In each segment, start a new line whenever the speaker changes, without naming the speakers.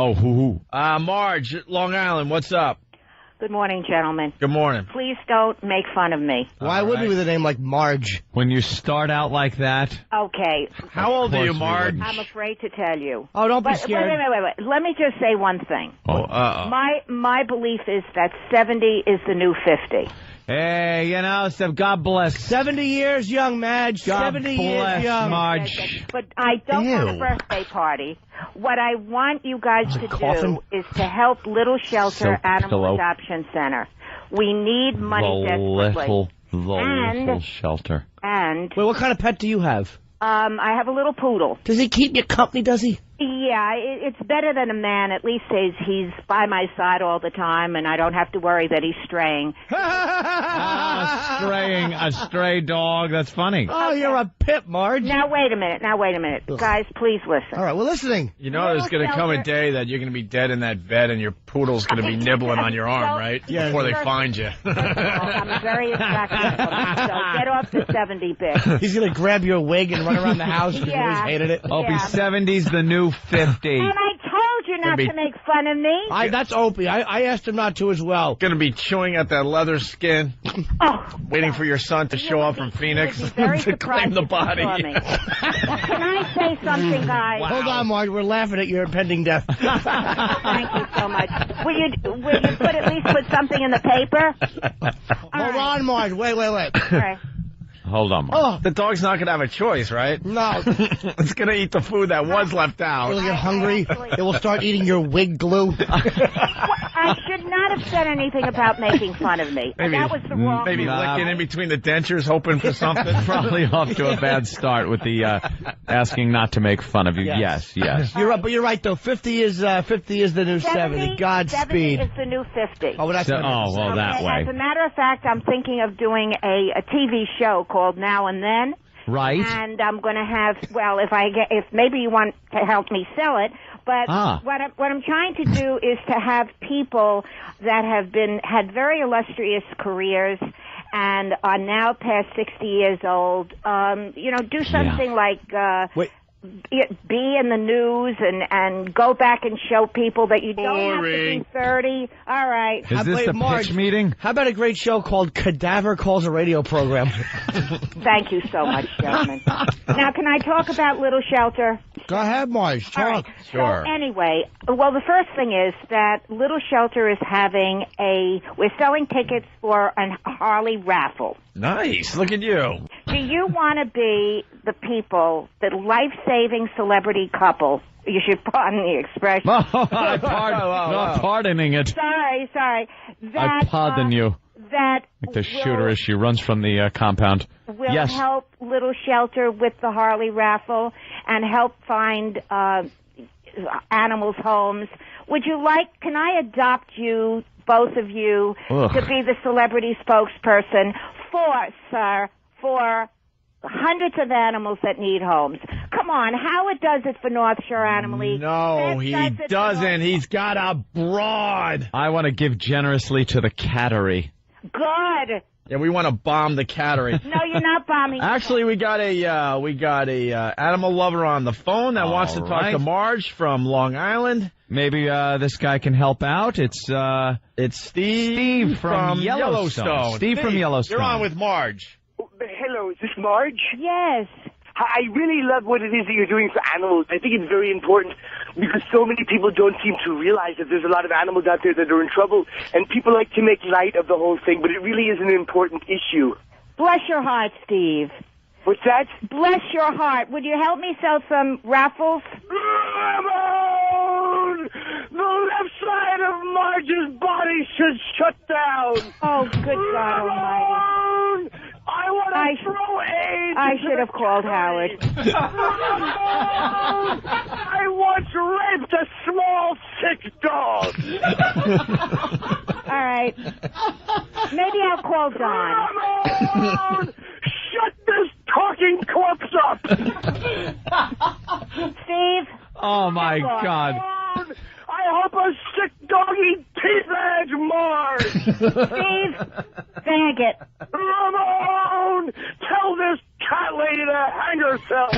Oh, who?
Marge, Long Island, what's up?
Good morning, gentlemen.
Good morning.
Please don't make fun of me.
Why would we with a name like Marge?
When you start out like that.
Okay.
How old are you, Marge?
I'm afraid to tell you.
Oh, don't be scared.
Wait. Let me just say one thing.
Oh,
My belief is that 70 is the new 50.
Hey, you know, so God bless.
70 years young, Madge.
God
70
bless,
years young.
Marge.
But I don't want a
Ew.
birthday party. What I want you guys to
coffin?
do is to help Little Shelter
Soap
Animal
pillow.
Adoption Center. We need money desperately.
The little shelter.
And
Wait, what kind of pet do you have?
I have a little poodle.
Does he keep you company, does he?
Yeah, it's better than a man. At least he's by my side all the time, and I don't have to worry that he's straying.
A stray dog. That's funny.
Oh, you're a pip, Marge.
Now, wait a minute. Guys, please listen.
All right, we're listening.
You know there's going to come a day that you're going to be dead in that bed and your poodle's going to be nibbling on your arm, right?
Yeah.
Before they find you.
First of all, I'm very attractive, so get off the 70 bit.
He's going to grab your wig and run around the house because
Yeah.
you always hated it.
Opie,
Yeah.
70's the new 50.
And I told you not to make fun of me.
That's Opie. I asked him not to as well.
Going to be chewing at that leather skin,
Oh,
waiting for your son to show up from Phoenix
you would be very
to claim
surprised
the
if you
body.
saw me. Can I say something, guys?
Hold on, Marge. We're laughing at your impending death.
Thank you so much. Will you at least put something in the paper?
Hold on, Marge. Wait.
All right.
Hold on, Marge.
Oh,
The dog's not going to have a choice, right?
no.
It's going to eat the food that was left out.
It'll get hungry. It will start eating your wig glue.
I should not have said anything about making fun of me.
Maybe-
That was the wrong
Maybe
move.
licking in between the dentures, hoping for something.
Probably off to a bad start with the asking not to make fun of you. Yes.
You're right though. 50 is the new 70.
70
Godspeed.
is the new 50.
Oh, well, that's
well, that way.
As a matter of fact, I'm thinking of doing a TV show called Now and Then.
Right.
And I'm going to have, well, if maybe you want to help me sell it, but what I'm trying to do is to have people that had very illustrious careers and are now past 60 years old, do something like be in the news and go back and show people that you don't have to be 30. All right.
Is this the pitch meeting?
How about a great show called Cadaver Calls a Radio Program?
Thank you so much, gentlemen. Now, can I talk about Little Shelter?
Go ahead, Marge.
All
Talk.
right.
Sure.
So anyway, well, the first thing is that Little Shelter is we're selling tickets for a Harley raffle.
Nice. Look at you.
Do you want to be the life-saving celebrity couple? You should pardon the expression.
Not pardoning it.
Sorry.
I pardon you.
That
Like the shooter as she runs from the compound.
will
Yes.
help Little Shelter with the Harley raffle and help find animals' homes. Can I adopt you, both of you,
Ugh.
to be the celebrity spokesperson for hundreds of animals that need homes? Come on, Howard does it for North Shore Animal League.
No,
Beth
he
does it for
doesn't. He's got a broad.
I want to give generously to the cattery.
Good.
Yeah, we want to bomb the cattery.
No, you're not bombing.
Actually, we got a animal lover on the phone that wants to talk
right.
to Marge from Long Island.
Maybe this guy can help out. It's
Steve
from Yellowstone. Steve from Yellowstone.
You're on with Marge.
Hello, is this Marge?
Yes.
I really love what it is that you're doing for animals. I think it's very important because so many people don't seem to realize that there's a lot of animals out there that are in trouble, and people like to make light of the whole thing, but it really is an important issue.
Bless your heart, Steve.
What's that?
Bless your heart. Would you help me sell some raffles?
Ramon! The left side of Marge's body should shut down.
Oh, good God Almighty.
Ramon! I want to throw AIDS.
I should have called Howard.
I once raped a small, sick dog.
All right. Maybe I'll call Don.
Ramon! Shut this talking corpse up.
Steve?
Oh, my God.
Ramon, I hope a sick doggy teeth edge Marge.
Steve? Bag it.
Ramon! Tell this cat lady to hang herself.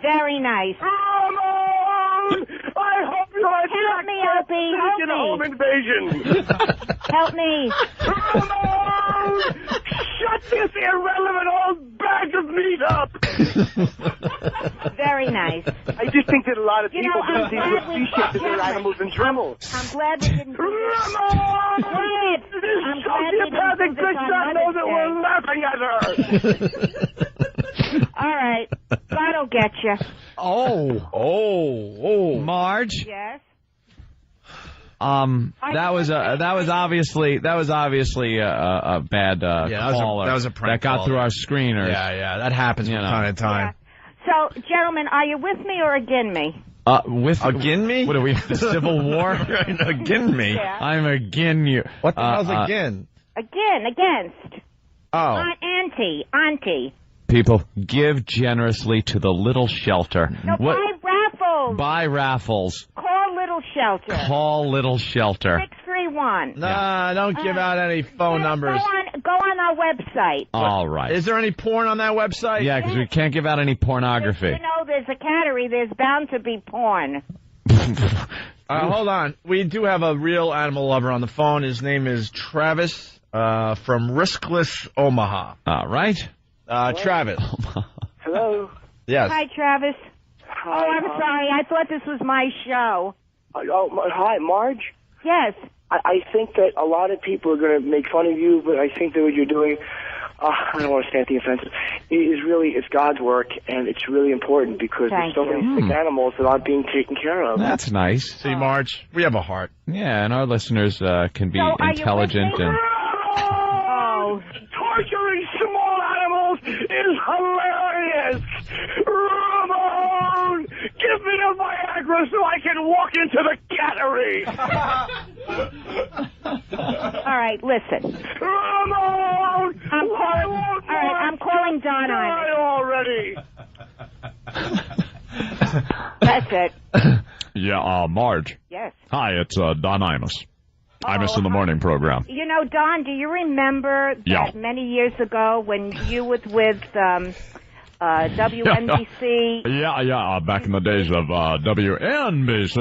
Very nice.
Ramon!
Opie, help
Taking
me.
a home invasion.
Help me.
Ramon! Shut this irrelevant old bag of meat up!
Very nice.
I just think that a lot of
You
people
know,
don't seem to appreciate that there are animals in trouble.
I'm glad we didn't do this.
Ramon!
Wait,
This
I'm glad we didn't
sociopathic
do this
bitch
on
not know that
Mother's
we're laughing at her!
All right. God'll get you.
Marge.
Yes?
That was obviously a bad call.
that was a prank
that got
call.
through our screeners.
Yeah, that happens from time to time.
Yeah. So, gentlemen, are you with me or against me?
Again me?
What are we? The Civil War?
Again me?
Yeah.
I'm again you.
What the hell's again?
Against.
Oh.
Auntie.
People, give generously to the little shelter.
No, buy raffles.
Buy raffles.
Call Little Shelter.
Call Little Shelter.
631.
Nah, don't give out any phone numbers.
Go on our website.
All right.
Is there any porn on that website?
Yeah, because we can't give out any pornography.
You know, there's a category. There's bound to be porn.
Hold on. We do have a real animal lover on the phone. His name is Travis from Riskless, Omaha.
All right.
Travis.
Hello?
Yes.
Hi, Travis.
Hi,
I'm sorry. I thought this was my show.
Hi, Marge?
Yes.
I think that a lot of people are going to make fun of you, but I think that what you're doing, I don't want to say anything offensive, it's God's work, and it's really important because there's so many sick animals that aren't being taken care of.
That's nice.
See, Marge, we have a heart.
Yeah, and our listeners can be intelligent and.
Torturing small animals is hilarious! Ramon! Give me a Viagra so I can walk into the cattery!
All right, listen.
Ramon!
I'm calling Don
Die already!
That's it.
Yeah, Marge.
Yes.
Hi, it's Don Imus. Imus in the morning program.
You know, Don, do you remember that many years ago when you was with WNBC?
Yeah, back in the days of WNBC.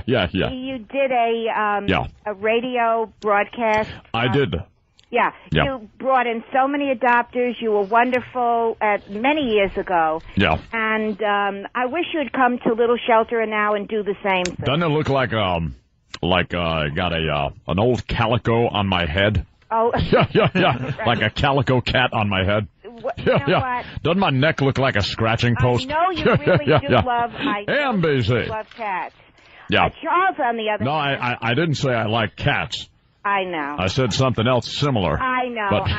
Yeah.
You did a radio broadcast.
I did.
Yeah, you brought in so many adopters. You were wonderful many years ago.
Yeah.
And I wish you'd come to Little Shelter now and do the same thing.
Doesn't it look like I got an old calico on my head?
Oh.
Yeah.
Right.
Like a calico cat on my head.
You know what?
Doesn't my neck look like a scratching post?
I know you really do love.
NBC.
Love cats.
Yeah.
Charles, on the other hand.
No, I didn't say I like cats.
I know.
I said something else similar.
I know.
But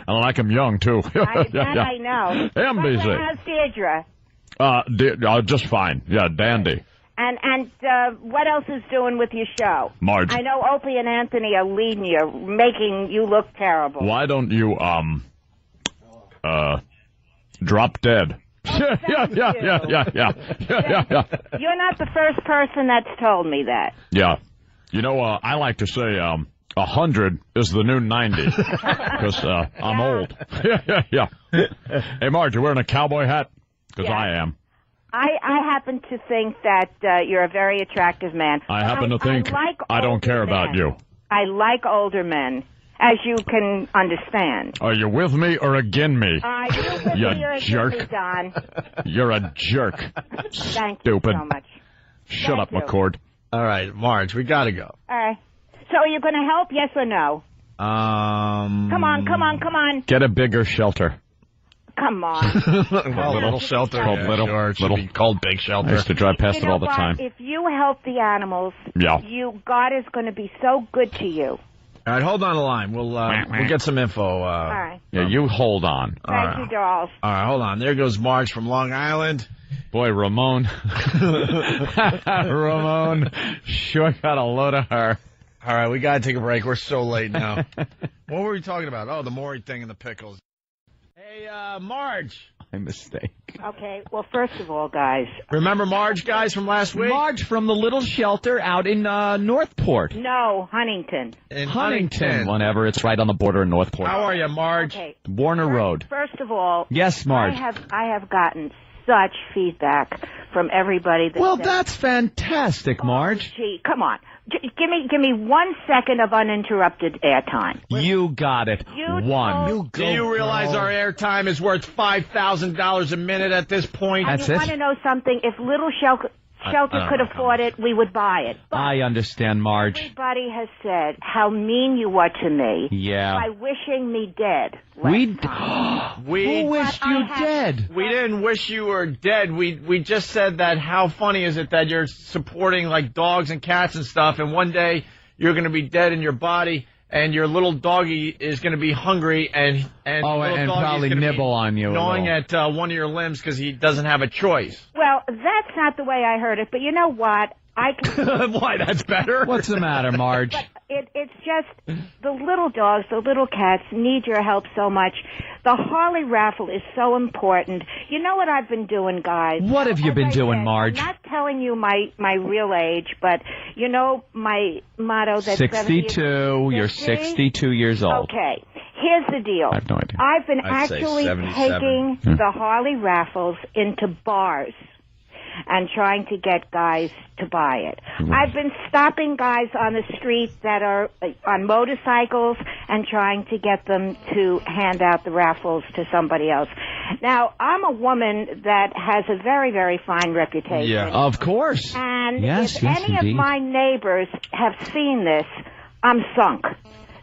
I like them young too.
I know.
NBC.
How's Deirdre?
Just fine. Yeah, dandy.
And what else is doing with your show?
Marge.
I know Opie and Anthony are leading you, making you look terrible.
Why don't you, drop dead? Yeah.
You're not the first person that's told me that.
Yeah. You know, I like to say, 100 is the new 90. Because, I'm old. Yeah. Hey, Marge, you wearing a cowboy hat? Because I am.
I happen to think that you're a very attractive man.
I happen to think I don't care about you.
I like older men, as you can understand.
Are you with me or against me?
You
jerk.
Me, Don.
You're a jerk.
Thank
Stupid.
you so much.
Shut up, McCord.
All right, Marge, we got to go.
All right. So are you going to help, yes or no? Come on.
Get a bigger shelter.
Come on.
Little shelter.
Called little.
Sure, it should be called big shelter.
I used to drive past it all the time.
If you help the animals, God is going to be so good to you.
All right, hold on the line. We'll get some info.
All right.
Yeah, you hold on.
Thank you, dolls.
All right, hold on. There goes Marge from Long Island.
Boy, Ramon. Ramon sure got a load of her.
All right, we got to take a break. We're so late now. What were we talking about? Oh, the Maury thing and the pickles. Hey, Marge.
My mistake.
Okay, well, first of all, guys.
Remember Marge, guys, from last week?
Marge from the little shelter out in Northport.
No, Huntington.
In Huntington.
Whenever it's right on the border of Northport.
How are you, Marge?
Okay.
Warner Road.
First of all.
Yes, Marge.
I have gotten such feedback from everybody.
That's fantastic, Marge.
Oh, gee, come on. Give me 1 second of uninterrupted airtime.
You got it. One.
Do you realize our airtime is worth $5,000 a minute at this point?
And you want to know something? If Little Shelter could afford it, we would buy it. But
I understand, Marge.
Everybody has said how mean you were to me.
Yeah.
By wishing me dead.
Who wished you dead?
We didn't wish you were dead. We just said that how funny is it that you're supporting like dogs and cats and stuff, and one day you're going to be dead in your body, and your little doggy is going to be hungry and
probably nibble on you,
gnawing at one of your limbs because he doesn't have a choice.
Well, that's not the way I heard it, but you know what? I can.
Why? That's better.
What's the matter, Marge?
But it's just the little dogs, the little cats need your help so much. The Harley raffle is so important. You know what I've been doing, guys?
What have you been doing, Marge?
I'm not telling you my real age, but you know my motto. That's
62. You're 62 years old.
Okay. Here's the deal.
I have no idea.
I've been
I'd
actually
say 77.
taking the Harley raffles into bars and trying to get guys to buy it. I've been stopping guys on the street that are on motorcycles and trying to get them to hand out the raffles to somebody else. Now, I'm a woman that has a very, very fine reputation.
Yeah,
of course.
And
yes,
if any
indeed.
of my neighbors have seen this, I'm sunk.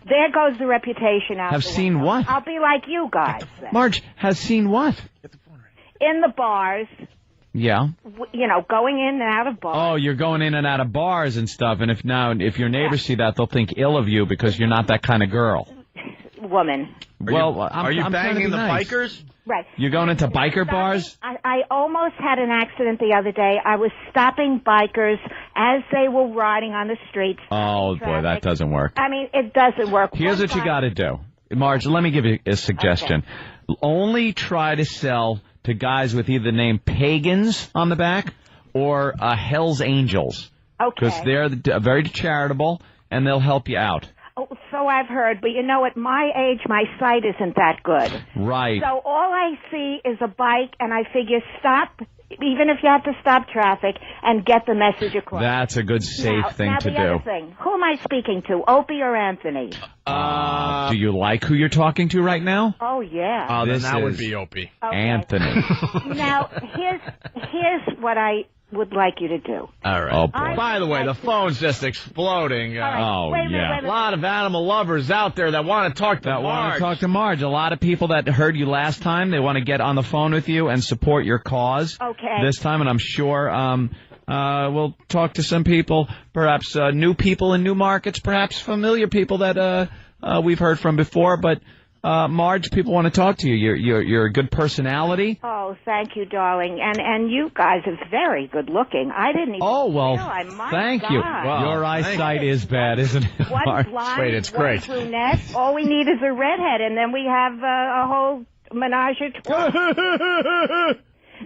There goes the reputation out.
Have seen what?
I'll be like you guys. Then.
Marge has seen what?
In the bars.
Yeah.
You know, going in and out of bars.
Oh, you're going in and out of bars and stuff, and if your neighbors see that, they'll think ill of you because you're not that kind of girl.
Woman.
Are you banging the
nice.
bikers?
Right.
You're going into biker bars?
I almost had an accident the other day. I was stopping bikers as they were riding on the streets.
Oh, boy, that doesn't work.
I mean, it doesn't work.
Here's what you got to do. Marge, let me give you a suggestion. Okay. Only try to sell to guys with either the name Pagans on the back or Hell's Angels. Okay. Because they're very charitable, and they'll help you out.
Oh, so I've heard, but you know, at my age, my sight isn't that good.
Right.
So all I see is a bike, and I figure stop, even if you have to stop traffic, and get the message across.
That's a good, safe thing to do.
Now, the other thing. Who am I speaking to, Opie or Anthony?
Do you like who you're talking to right now?
Oh, yeah.
Oh, then that would be Opie.
Okay.
Anthony.
Now, here's what I would like you to do.
All right.
Oh, boy.
By the way, the phone's just exploding.
Right. Wait a minute.
A lot of animal lovers out there that want to talk to Marge.
A lot of people that heard you last time, they want to get on the phone with you and support your cause.
Okay.
This time, and I'm sure we'll talk to some people, perhaps new people in new markets, perhaps familiar people that we've heard from before, but Marge, people want to talk to you. You're a good personality.
Oh, thank you, darling. And you guys are very good looking. I didn't even
thank you. Well, your eyesight is bad, isn't it, Marge?
Wait, it's great. Brunette. All we need is a redhead, and then we have a whole menage a trois.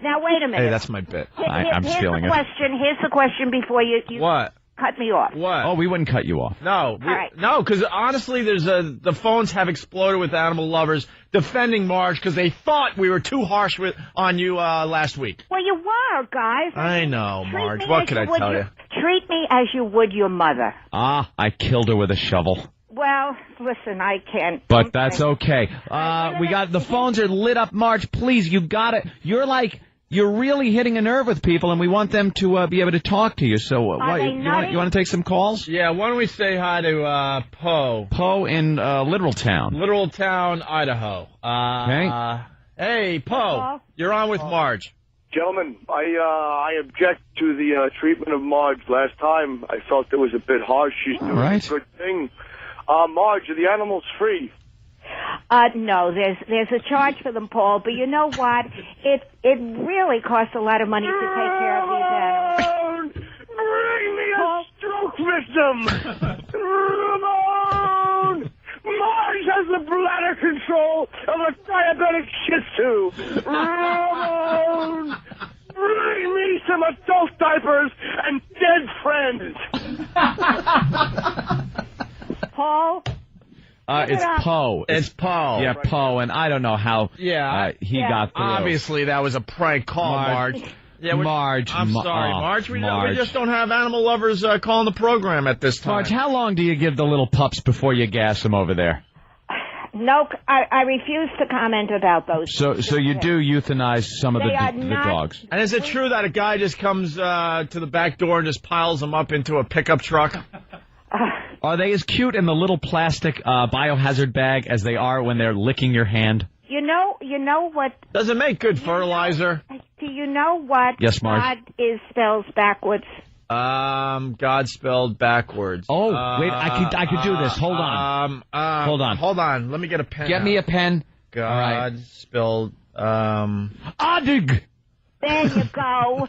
Now, wait a minute.
Hey, that's my bit.
I'm stealing it.
Here's the question before you
what?
Cut me off.
What?
Oh, we wouldn't cut you off.
No. No, because honestly, the phones have exploded with animal lovers defending Marge because they thought we were too harsh on you last week.
Well, you were, guys.
I know, Marge. What could I tell you?
Treat me as you would your mother.
I killed her with a shovel.
Well, listen, I can't.
But that's okay. We got the phones are lit up, Marge. Please, you got it. You're really hitting a nerve with people, and we want them to be able to talk to you. So, you want to take some calls?
Yeah. Why don't we say hi to Poe?
Poe in Literal Town,
Idaho.
Okay.
Hey, Poe, you're on with Marge.
Gentlemen, I object to the treatment of Marge. Last time, I felt it was a bit harsh. She's doing a good thing. Marge, are the animals free?
No, there's a charge for them, Paul. But you know what? It really costs a lot of money to take care of these animals.
Bring me a stroke victim! Ramon! Marge has the bladder control of a diabetic Shih Tzu. Ramon! Bring me some adult diapers and dead friends.
Paul?
It's Poe.
It's Poe.
Yeah, Poe, and I don't know how he got through.
Obviously, that was a prank call, Marge. Yeah,
Marge.
I'm sorry, Marge. We just don't have animal lovers calling the program at this time.
Marge, how long do you give the little pups before you gas them over there?
No, I refuse to comment about those.
So you do euthanize some of the dogs.
And is it true that a guy just comes to the back door and just piles them up into a pickup truck?
Are they as cute in the little plastic biohazard bag as they are when they're licking your hand?
You know what?
Does it make good fertilizer?
Do you know what
Marge?
God spells backwards?
God spelled backwards.
Oh, wait, I could do this. Hold on.
Hold on. Let me get a pen.
Get me a pen.
God spelled
Adig.
There you go.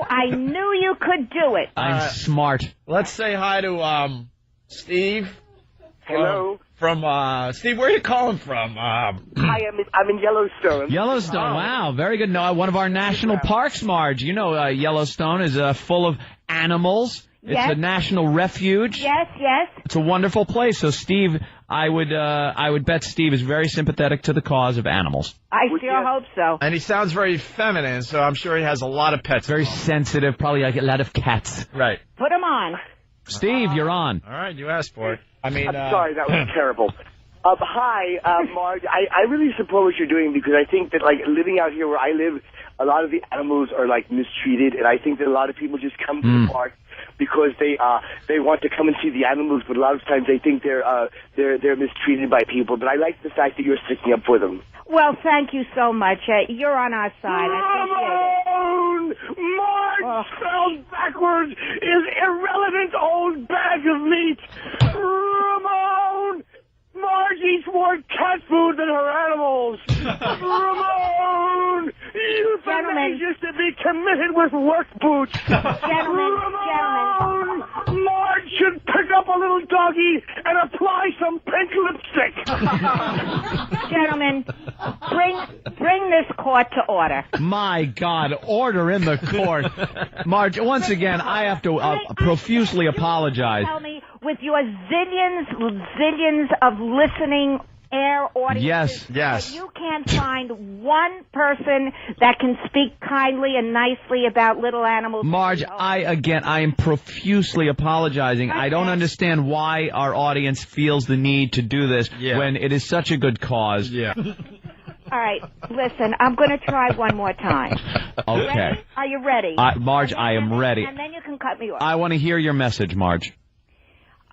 I knew you could do it.
I'm smart.
Let's say hi to Steve.
Hello.
From Steve, where are you calling from?
Hi, I'm in Yellowstone.
Yellowstone. Wow, very good. No, one of our national parks, Marge. You know, Yellowstone is full of animals. It's a national refuge.
Yes.
It's a wonderful place. So, Steve, I would bet Steve is very sympathetic to the cause of animals.
I sure hope so.
And he sounds very feminine, so I'm sure he has a lot of pets.
Very sensitive, probably like a lot of cats.
Right.
Put him on.
Steve, you're on.
All right, you asked for it.
I'm sorry, that was terrible. Hi, Marge. I really support what you're doing because I think that, like, living out here where I live, a lot of the animals are, like, mistreated, and I think that a lot of people just come to the park because they want to come and see the animals, but a lot of times they think they're mistreated by people. But I like the fact that you're sticking up for them.
Well, thank you so much. You're on our side.
Ramon! Marge spelled backwards is irrelevant old bag of meat. Ramon! Marge eats more cat food than her animals. Ramon! Euthanasia should be committed with work boots. Ramon! Marge should pick up a little doggy and apply some pink lipstick.
Gentlemen, bring this court to order.
My God, order in the court. Marge, once again, I have to profusely apologize.
Tell me, with your zillions of listening air audiences,
yes.
you can't find one person that can speak kindly and nicely about little animals.
Marge, I am profusely apologizing. I don't understand why our audience feels the need to do this when it is such a good cause.
Yeah.
All right, listen, I'm going to try one more time.
Okay.
Ready? Are you ready?
Marge, I am ready.
And then you can cut me off.
I want to hear your message, Marge.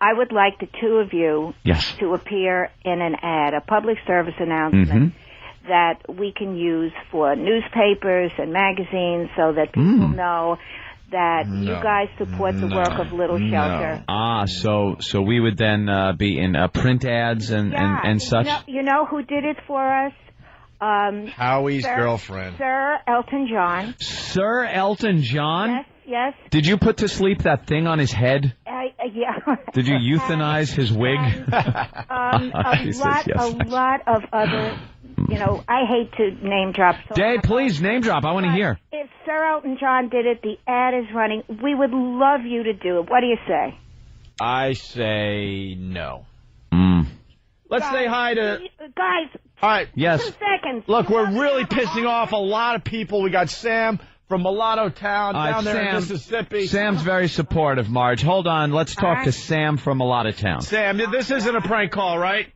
I would like the two of you to appear in an ad, a public service announcement that we can use for newspapers and magazines so that people know that you guys support the work of Little Shelter.
Ah, so we would then be in print ads and such?
You know who did it for us?
Howie's girlfriend.
Sir Elton John.
Sir Elton John?
Yes.
Did you put to sleep that thing on his head?
Yeah.
Did you euthanize his wig?
A lot of other, I hate to name drop. So
Dave, please, name drop. I want to hear.
If Sir Elton John did it, the ad is running. We would love you to do it. What do you say?
I say no. Let's say hi to...
Guys,
all right.
Yes.
2 seconds.
Look, we're really pissing off a lot of people. We got Sam from Mulatto Town down there in Mississippi.
Sam's very supportive, Marge. Hold on. Let's talk to Sam from Mulatto Town.
Sam, this isn't a prank call, right?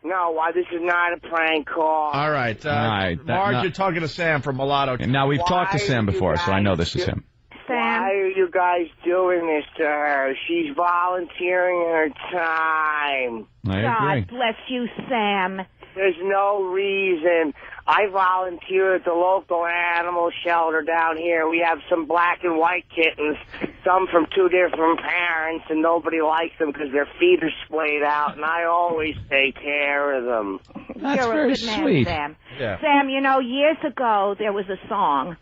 No, this is not a prank call.
All right. Marge, you're talking to Sam from Mulatto Town.
Now, we've talked to Sam before, so I know this is him.
Sam.
Why are you guys doing this to her? She's volunteering her time.
I agree.
God bless you, Sam.
There's no reason. I volunteer at the local animal shelter down here. We have some black and white kittens, some from 2 different parents, and nobody likes them because their feet are splayed out, and I always take care of them.
That's
You're
very
a good man,
sweet.
Sam.
Yeah.
Sam, years ago there was a song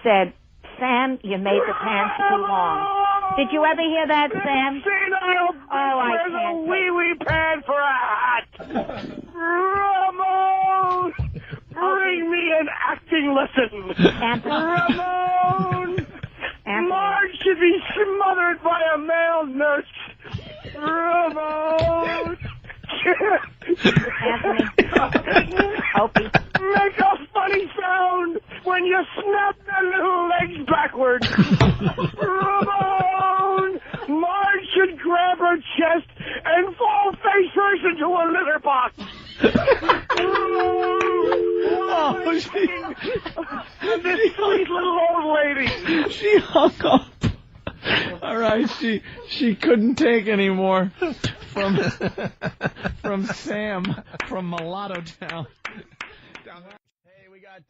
said, Sam, you made the pants too long. Did you ever hear that, Sam? I can't.
Wee pad for a hat. Ramon, bring me an acting lesson. Ramon, Marge should be smothered by a male nurse. Ramon!
Anthony. Opie.
Make a funny sound when you snap the little legs backwards. Ramon! Marge should grab her chest and fall face first into a litter box. This sweet little old lady.
She hung up. All right, she couldn't take anymore from Sam from Mulatto Town.
Hey, we got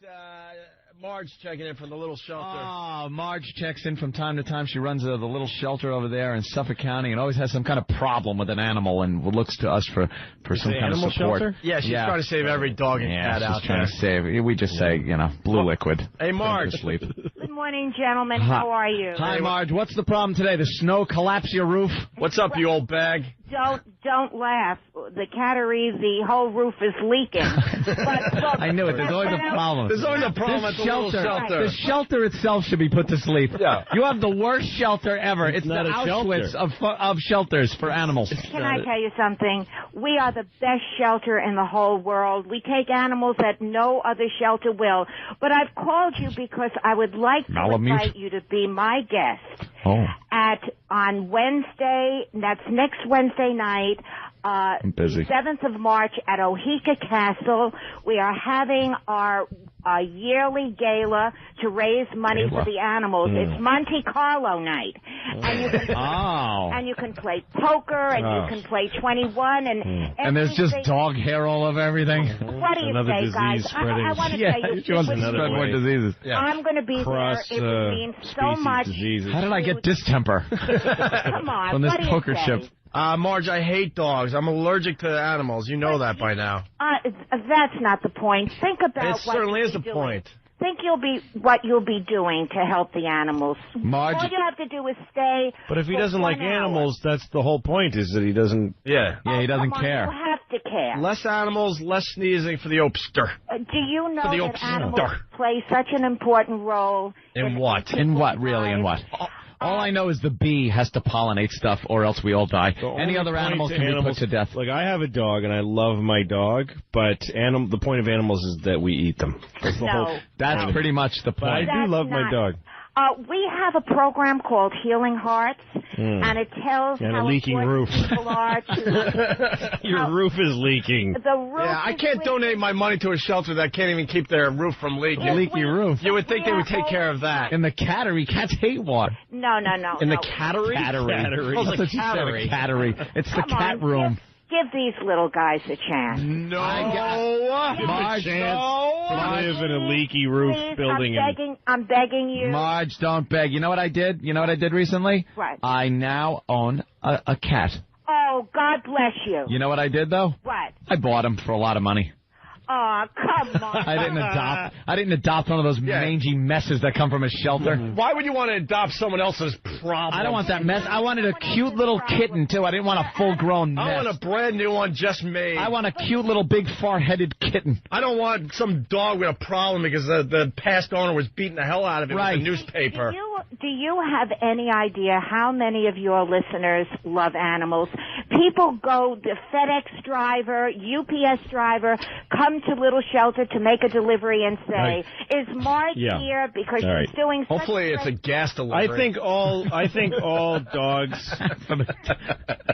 Marge checking in from the little shelter.
Oh, Marge checks in from time to time. She runs the little shelter over there in Suffolk County and always has some kind of problem with an animal and looks to us for some kind of support.
Shelter?
Yeah, she's trying to save every dog and cat out there.
She's trying to save. We just say, blue liquid.
Hey, Marge.
Sleep.
Good morning, gentlemen. How are you?
Hi, Marge. What's the problem today? The snow collapse your roof?
What's up, you old bag?
Don't laugh. The cattery, the whole roof is leaking. But,
I knew it. There's always a problem.
There's always a problem at the little shelter.
The shelter itself should be put to sleep.
Yeah.
You have the worst shelter ever. It's the Auschwitz of shelters for animals.
Can I tell you something? We are the best shelter in the whole world. We take animals that no other shelter will. But I've called you because I would like to invite you to be my guest. On Wednesday, that's next Wednesday night,
I'm busy.
7th of March at Oheka Castle. We are having our yearly gala to raise money for the animals. It's Monte Carlo night. And you can play poker, and you can play 21,
and there's just dog hair all over everything.
What do you say, guys? I want to tell you.
She wants to spread more diseases.
Yeah. I'm going to be there. It would mean so much.
Diseases. How did I get distemper?
Come on.
From this poker chip.
Marge, I hate dogs. I'm allergic to animals. You know that by now.
That's not the point. Think about
it certainly is the point.
Think what you'll be doing to help the animals.
Marge,
all you have to do is stay.
But if he doesn't like animals, that's the whole point. Is that he doesn't?
Yeah,
he doesn't care.
You have to care.
Less animals, less sneezing for the Opster.
Do you know that animals play such an important role
in what?
In what? Really? In what? All I know is the bee has to pollinate stuff, or else we all die. Any other animals can be put to death.
Like, I have a dog, and I love my dog, but the point of animals is that we eat them.
That's pretty much the point.
But I do love my dog.
We have a program called Healing Hearts, and it tells how
a leaking roof.
People are to
Your roof is leaking.
The roof
I can't donate my money to a shelter that can't even keep their roof from leaking.
Leaky roof.
You would think they would take care of that.
In the cattery, cats hate water.
No.
In the cattery?
Cattery.
That's what you said,
cattery. It's the cat room.
Give these little guys a chance.
No.
Marge,
to live in a leaky roof building.
I'm begging you.
Marge, don't beg. You know what I did? You know what I did recently?
What?
I now own a cat.
Oh, God bless you.
You know what I did, though?
What?
I bought him for a lot of money.
Oh, come on.
I didn't adopt one of those mangy messes that come from a shelter.
Why would you want to adopt someone else's problem?
I don't want that mess. I wanted a cute little kitten, too. I didn't want a full-grown mess.
I want a brand new one just made.
I want a cute little big far-headed kitten.
I don't want some dog with a problem because the past owner was beating the hell out of it with a newspaper.
Do you have any idea how many of your listeners love animals? People go, the FedEx driver, UPS driver, come to Little Shelter to make a delivery and say, "Is Marge here?" Because she's doing.
Hopefully, it's a gas delivery.
I think all dogs.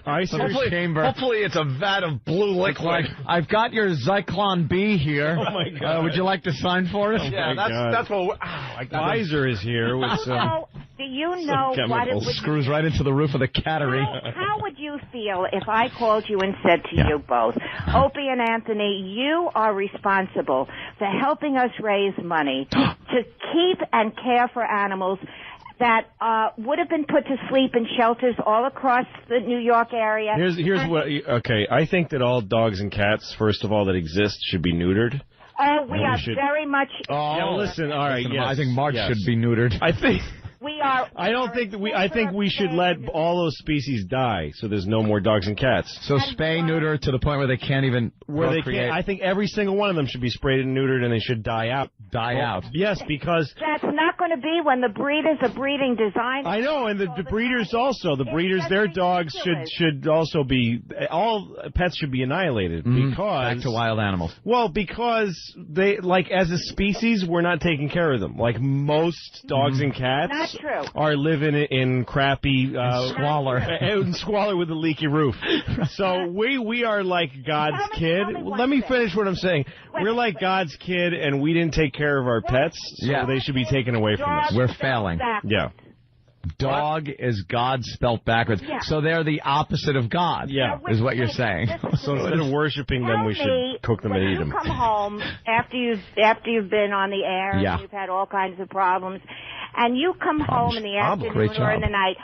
Hopefully, it's a vat of blue liquid.
Like, I've got your Zyklon B here.
Oh my God!
Would you like to sign for us?
Yeah, that's what.
Pfizer is here with some.
Do you know what it would
screws right into the roof of the cattery?
How would you feel if I called you and said to you both, Opie and Anthony, you are responsible for helping us raise money to keep and care for animals that would have been put to sleep in shelters all across the New York area.
Here's what. Okay, I think that all dogs and cats, first of all, that exist should be neutered.
Oh, we are very much.
Oh, listen. All right.
I think Marge should be neutered.
I think.
We are.
I think we should let all those species die, so there's no more dogs and cats.
So spay, neuter to the point where they can't even procreate.
I think every single one of them should be sprayed and neutered, and they should die out.
die out.
Yes, because...
That's not going to be when the breeders are breeding design.
I know, and the breeders also. The breeders, their dogs should also be... All pets should be annihilated because...
Back to wild animals.
Well, because they, like, as a species, we're not taking care of them. Like, most dogs and cats
Not true.
are living in crappy...
squalor.
In squalor with a leaky roof. So we are like God's kid. Let me finish what I'm saying. We're like God's kid, and we didn't take care of our pets, so they should be taken away from us.
We're failing.
Yeah.
Dog is God spelt backwards. Yeah. So they're the opposite of God, is what you're saying.
So instead of worshiping them, we should cook them and eat them.
When you come home after you've been on the air and you've had all kinds of problems, and you come home in the afternoon or in the night,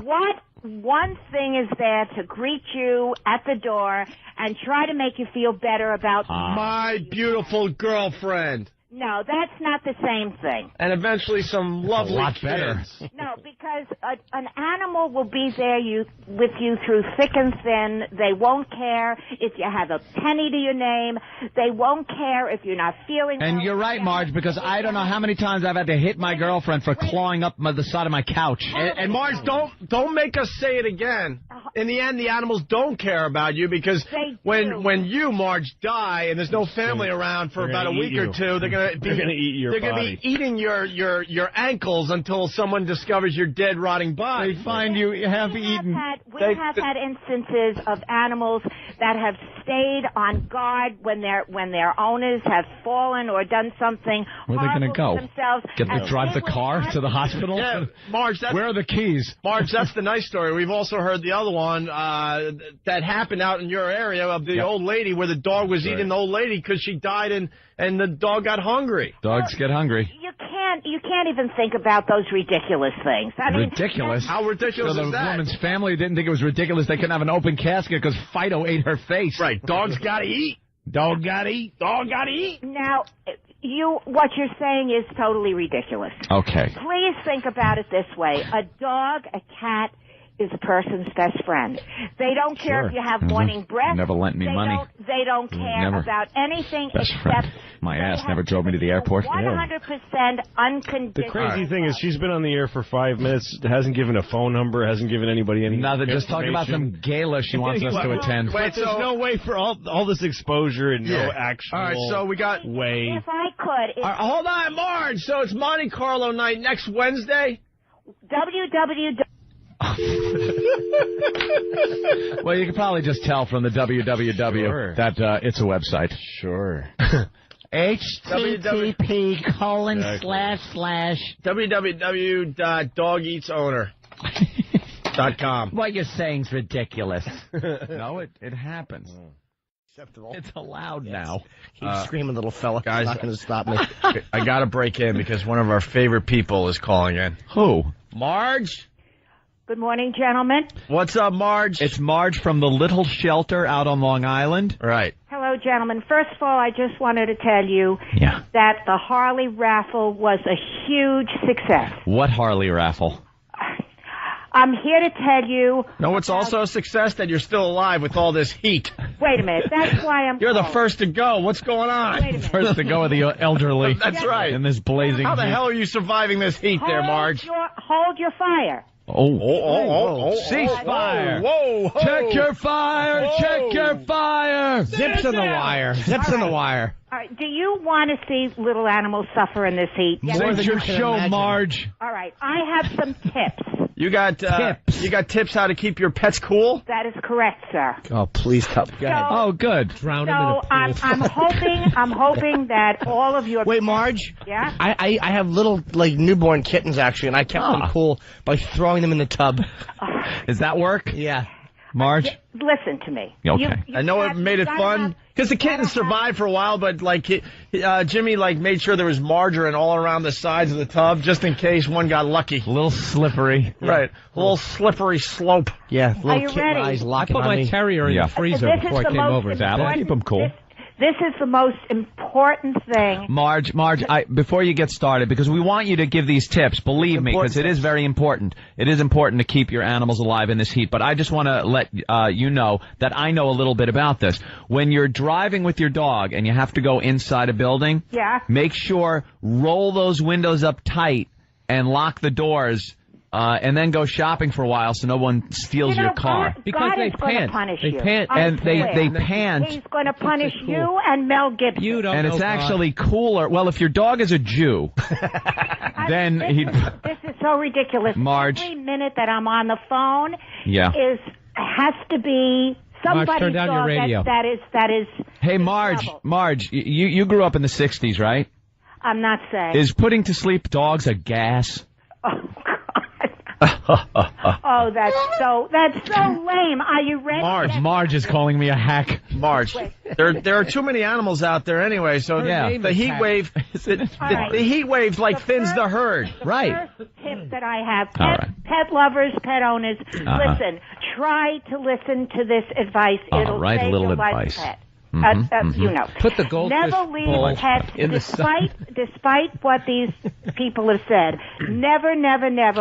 what one thing is there to greet you at the door and try to make you feel better about
my beautiful girlfriend?
No, that's not the same thing.
And eventually some lovely kids.
Better.
No, because an animal will be there with you through thick and thin. They won't care if you have a penny to your name. They won't care if you're not feeling well.
And you're right, Marge, because I don't know how many times I've had to hit my girlfriend for clawing up the side of my couch.
And Marge, don't make us say it again. In the end, the animals don't care about you because when you, Marge, die and there's no family around for about a week or two, they're going to eat your body. They're going to be eating your ankles until someone discovers your dead, rotting body.
They find you half eaten.
We have had instances of animals that have stayed on guard when their owners have fallen or done something.
Where are they going to go? Drive the car to the hospital?
Yeah, Marge.
Where are the keys?
Marge, that's the nice story. We've also heard the other one that happened out in your area of the old lady where the dog was eating the old lady because she died and the dog got hungry.
Dogs get hungry.
You can't even think about those ridiculous things. I mean,
ridiculous?
How ridiculous is that?
The woman's family didn't think it was ridiculous. They couldn't have an open casket because Fido ate her face.
Right. Dogs gotta eat. Dog gotta eat. Dog gotta eat.
Now, what you're saying is totally ridiculous.
Okay.
Please think about it this way. A dog, a cat, is a person's best friend. They don't care if you have morning breath.
Never lent me money.
They don't care about anything except...
Friend. My ass never drove me to the airport.
100% unconditional.
The crazy thing is she's been on the air for 5 minutes, hasn't given a phone number, hasn't given anybody any
nothing, just talking about some gala she wants us to attend.
Wait, there's no way for all this exposure and no actual
all right, so we got
way.
If I could...
hold on, Marge. So it's Monte Carlo night next Wednesday?
Well, you can probably just tell from the www that it's a website.
Sure.
http://www.dogeatsowner.com.
What you're saying is ridiculous. No, it happens. Acceptable. It's allowed now.
Keep screaming, little fella. Guys, not going to stop me. I got to break in because one of our favorite people is calling in.
Who?
Marge?
Good morning, gentlemen.
What's up, Marge?
It's Marge from the Little Shelter out on Long Island.
Right.
Hello, gentlemen. First of all, I just wanted to tell you that the Harley raffle was a huge success.
What Harley raffle?
I'm here to tell you...
No, it's also a success that you're still alive with all this heat.
Wait a minute. That's why I'm...
You're the first to go. What's going on?
Wait a minute.
First to go with the elderly.
That's right.
In this blazing
How the hell are you surviving this heat there, Marge?
Hold your fire.
Ceasefire.
Whoa.
Check your fire.
Whoa.
Check your fire.
Zips in the wire. Zips in the wire.
All right. Do you want to see little animals suffer in this heat?
More than your show, Marge.
All right. I have some tips.
You got tips. You got tips how to keep your pets cool?
That is correct, sir.
Oh, please help.
Oh, good.
Drown them in a pool. I'm hoping that all of your...
Wait, Marge?
Yeah?
I have little, newborn kittens, actually, and I kept them cool by throwing them in the tub.
Does that work?
Yeah.
Marge?
Listen to me.
Okay.
I know it made it fun. Because the kittens survived for a while, but, Jimmy, made sure there was margarine all around the sides of the tub, just in case one got lucky.
A little slippery.
Right. A little slippery slope.
Yeah,
Are you
kitten
ready?
eyes locking
I put my terrier in the freezer before I came over.
That'll keep them cool.
This is the most important thing.
Marge, before you get started, because we want you to give these tips, believe me, because it is very important. It is important to keep your animals alive in this heat. But I just want to let you know that I know a little bit about this. When you're driving with your dog and you have to go inside a building, make sure roll those windows up tight and lock the doors. And then go shopping for a while so no one steals your car.
Because they pant.
They pant. And they pant.
He's going to punish you and Mel Gibson.
You don't know. It's actually cooler. Well, if your dog is a Jew, then he'd...
This is so ridiculous.
Marge.
Every minute that I'm on the phone has to be...
Marge, turn down your radio.
That is.
Hey, Marge, you grew up in the 60s, right?
I'm not saying.
Is putting to sleep dogs a gas?
Oh, that's so lame. Are you ready?
Marge is calling me a hack.
Marge, there are too many animals out there anyway, so the heat wave, the heat wave thins the herd.
Right.
First tip that I have, pet lovers, pet owners, listen. Try to listen to this advice. It'll save your life, pet. You know.
Put the goldfish
never leave pets, despite what these people have said. Never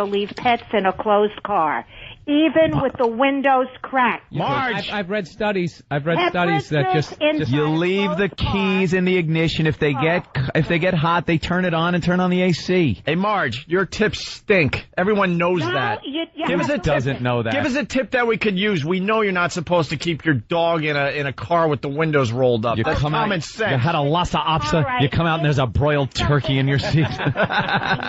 leave pets in a closed car, even with the windows cracked.
Marge, I've read studies. That just
you leave the keys in the ignition. If they get hot, they turn it on and turn on the AC.
Hey, Marge, your tips stink. Everyone knows that.
Give us a tip. Doesn't know that.
Give us a tip that we could use. We know you're not supposed to keep your dog in a car with the windows rolled up. That's common sense.
You had a Lhasa Apso. You come out and there's a broiled turkey in your seat.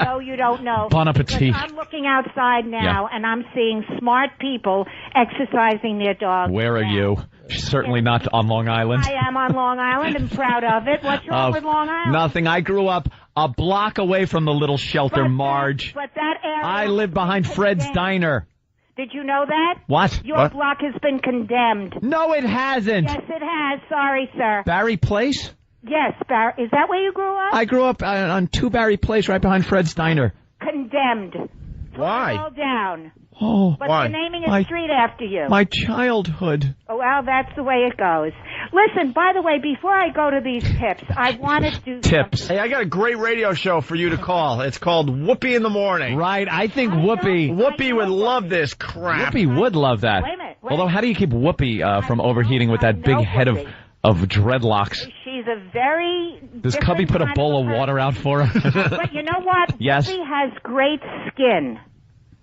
No, you don't know.
Bon appetit.
I'm looking outside now and I'm seeing smart people exercising their dogs.
Where are you? Certainly not on Long Island.
I am on Long Island and proud of it. What's wrong with Long Island?
Nothing. I grew up a block away from the little shelter, Marge.
But that area...
I live behind Fred's Diner.
Did you know that?
What?
Your block has been condemned.
No, it hasn't.
Yes, it has. Sorry, sir.
Barry Place?
Yes, Barry. Is that where you grew up?
I grew up on 2 Barry Place, right behind Fred's Diner.
Condemned.
Why?
All down.
Oh,
but they're naming a street after you.
My childhood.
Oh, well, that's the way it goes. Listen, by the way, before I go to these tips, I want to do
tips.
Hey, I got a great radio show for you to call. It's called Whoopi in the Morning.
Right. I think Whoopi
would love this crap.
Whoopi would love that.
Wait a minute.
Although, how do you keep Whoopi from overheating with that big head of dreadlocks?
She's a very...
Does Cubby put a bowl of water out for her?
But you know what?
Yes.
Whoopi has great skin.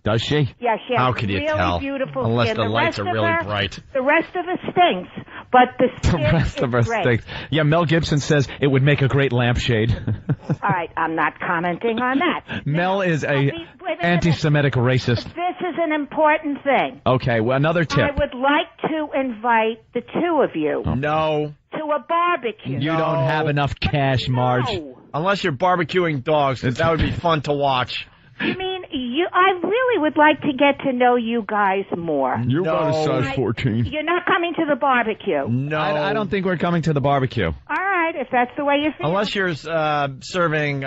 Does she?
Yeah, she has
How can you
really
tell?
beautiful
Unless
skin.
the lights are really bright.
The rest of us stinks, but the skin
rest of us
great.
stinks. Yeah, Mel Gibson says it would make a great lampshade.
All right, I'm not commenting on that.
Mel is a anti-Semitic racist.
This is an important thing.
Okay, well, another tip.
I would like to invite the two of you.
No.
To a barbecue.
You don't have enough cash, Marge.
No.
Unless you're barbecuing dogs, that would be fun to watch.
You mean, I really would like to get to know you guys more.
You're about a size 14.
You're not coming to the barbecue.
No.
I don't think we're coming to the barbecue.
All right, if that's the way you feel.
Unless you're serving,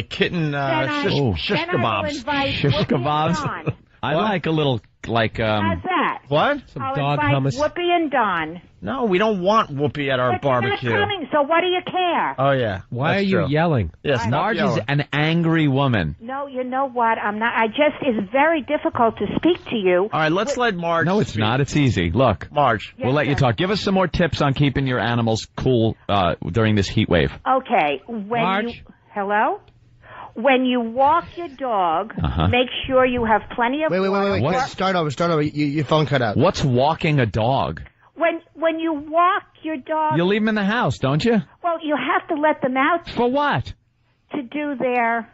kitten shish kebabs.
Shish kebabs? I like a little,
How's that?
What?
Some
I'll
dog
invite
hummus.
Whoopi and Don.
No, we don't want Whoopi at our barbecue.
You're not coming, so what do you care?
Oh, yeah.
Why are you yelling?
Yes,
Marge is an angry woman.
No, you know what? I'm not. It's very difficult to speak to you.
All right, let's let Marge
No, it's not. It's easy. Look.
Marge.
We'll let you talk. Give us some more tips on keeping your animals cool during this heat wave.
Okay.
Marge?
Hello? When you walk your dog, make sure you have plenty of water.
Wait. Start over. Your phone cut out.
What's walking a dog?
When you walk your dog...
You leave them in the house, don't you?
Well, you have to let them out...
For what?
To do their...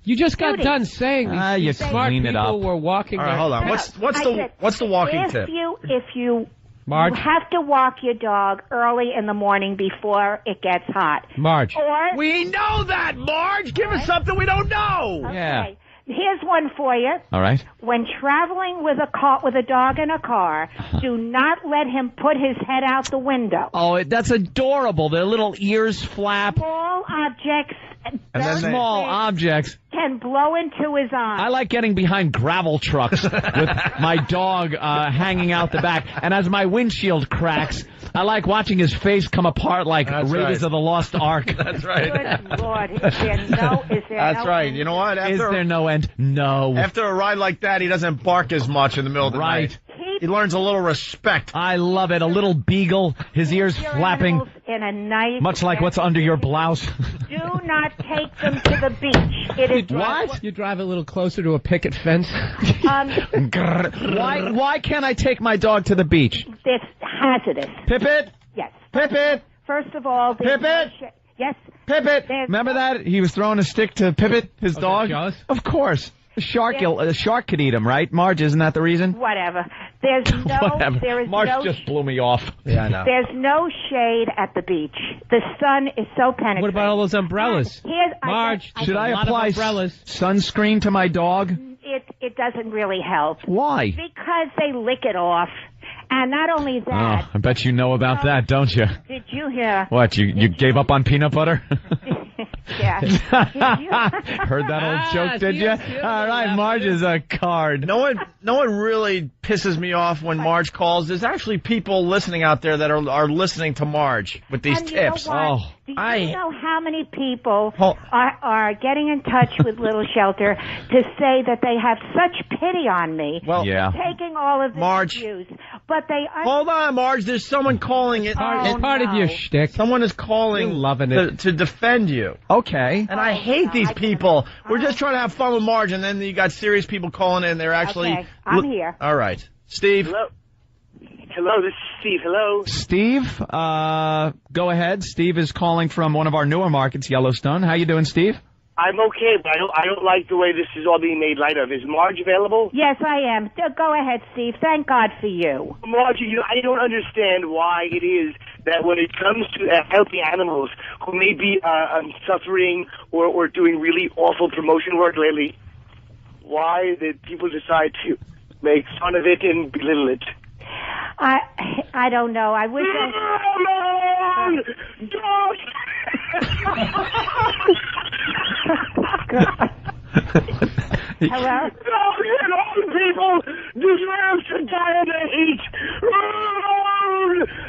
You just got done saying
you
these smart
clean it
people
up.
were walking...
All right, hold on. What's the walking tip?
If you
Marge?
have to walk your dog early in the morning before it gets hot.
Marge.
Or...
We know that, Marge! Give us something we don't know!
Okay.
Yeah.
Here's one for you.
All right.
When traveling with a dog in a car, do not let him put his head out the window.
Oh, that's adorable. Their little ears flap.
Small objects.
Small objects.
can blow into his eyes.
I like getting behind gravel trucks with my dog hanging out the back. And as my windshield cracks, I like watching his face come apart like Raiders of the Lost Ark.
That's right.
Good Lord. Is there no
That's right. You know what?
Is there no end? No.
After a ride like that, he doesn't bark as much in the middle of the night. He learns a little respect.
I love it. A little beagle, his ears flapping.
In a nice
much like what's under your blouse.
Do not take them to the beach. It is
what? You drive a little closer to a picket fence.
Why can't I take my dog to the beach?
It's hazardous.
Pippet?
Yes.
Pippet?
First of all,
Pippet?
Yes.
Pippet. Remember that? He was throwing a stick to Pippet, his dog? Of course. A shark could eat him, right? Marge, isn't that the reason?
Whatever. There's no. There is
Marge
no
just blew me off.
Yeah, I know.
There's no shade at the beach. The sun is so penetrating.
What about all those umbrellas? Marge,
should I apply sunscreen to my dog?
It doesn't really help.
Why?
Because they lick it off. And not only that...
Oh, I bet you know about that, don't you?
Did you hear...
What, you gave up on peanut butter?
Yeah.
Heard that old joke, did you? All right, Marge is a card.
No one really pisses me off when Marge calls. There's actually people listening out there that are listening to Marge with these tips.
Do you know how many people are getting in touch with Little Shelter to say that they have such pity on me?
Well,
taking all of this abuse, but they
hold on, Marge. There's someone calling it.
It's part of your shtick.
Someone is calling,
loving it
to defend you.
Okay.
And I hate these people. We're just trying to have fun with Marge, and then you got serious people calling in. They're actually.
Okay, I'm here.
All right, Steve.
Hello, this is Steve. Hello.
Steve, go ahead. Steve is calling from one of our newer markets, Yellowstone. How you doing, Steve?
I'm okay, but I don't like the way this is all being made light of. Is Marge available?
Yes, I am. Go ahead, Steve. Thank God for you.
Marge, I don't understand why it is that when it comes to healthy animals who may be suffering or doing really awful promotion work lately, why did people decide to make fun of it and belittle it?
I don't know. I wish Hello?
People deserve to die in the heat.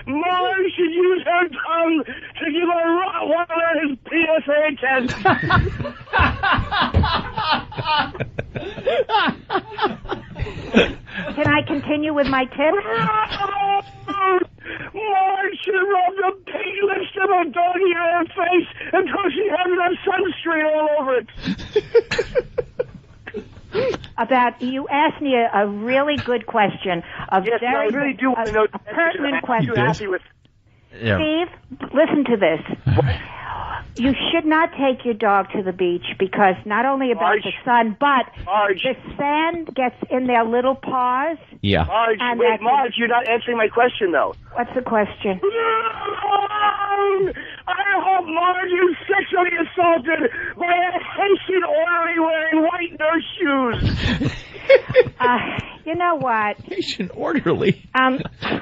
Marge should use her tongue to give a Rottweiler his PSA test.
Can I continue with my tips?
Marge should rub the pink lipstick of a doggy on her face until she has enough sunscreen all over it.
You asked me a really good question.
I really do want to know.
A pertinent question.
Yeah.
Steve, listen to this. You should not take your dog to the beach because not only about the sun, but the sand gets in their little paws.
Yeah.
Marge, Marge, you're not answering my question, though.
What's the question?
I hope Marge is sexually assaulted by a Haitian orderly wearing white nurse shoes.
You know what?
Haitian orderly.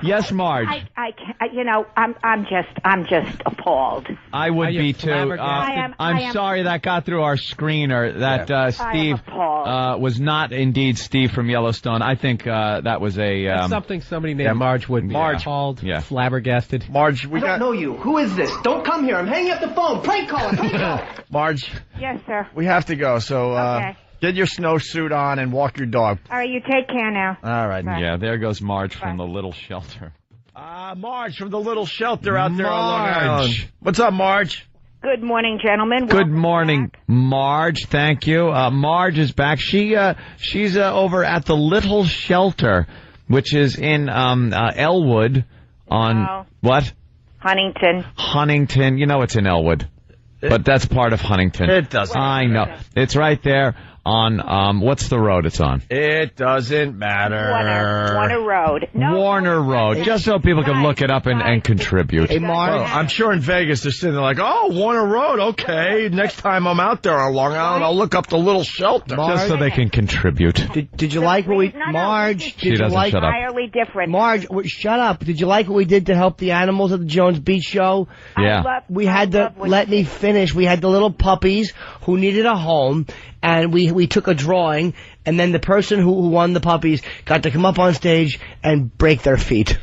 Yes, Marge.
I'm just appalled.
I would be too. I'm sorry that got through our screener. That Steve was not indeed Steve from Yellowstone. I think that was
that's something somebody named Marge would be called. Flabbergasted.
Marge,
I don't know you. Who is this? Don't come here. I'm hanging up the phone. Prank caller.
Marge.
Yes, sir.
We have to go. So get your snowsuit on and walk your dog.
All right, you take care now.
All right.
Bye.
Yeah, there goes Marge from the Little Shelter.
Marge from the Little Shelter out there on Long Island. What's up, Marge?
Good morning, gentlemen.
Good morning, Marge. Thank you. Marge is back. She's over at the Little Shelter, which is in Elwood on what? Huntington. You know it's in Elwood, but that's part of Huntington.
It doesn't.
I know. It's right there on what's the road it's on?
It doesn't matter.
Warner Road.
Warner Road. Just so people can look it up and contribute.
Hey, Marge.
Well, I'm sure in Vegas they're sitting there like, oh, Warner Road, okay. Next time I'm out there on Long Island, I'll look up the Little Shelter.
Just so they can contribute.
Did you like what we... Marge,
she doesn't shut up.
Entirely different.
Marge, shut up. Did you like what we did to help the animals at the Jones Beach show?
Yeah.
We had to... Let me finish. We had the little puppies who needed a home, and we took a drawing, and then the person who won the puppies got to come up on stage and break their feet.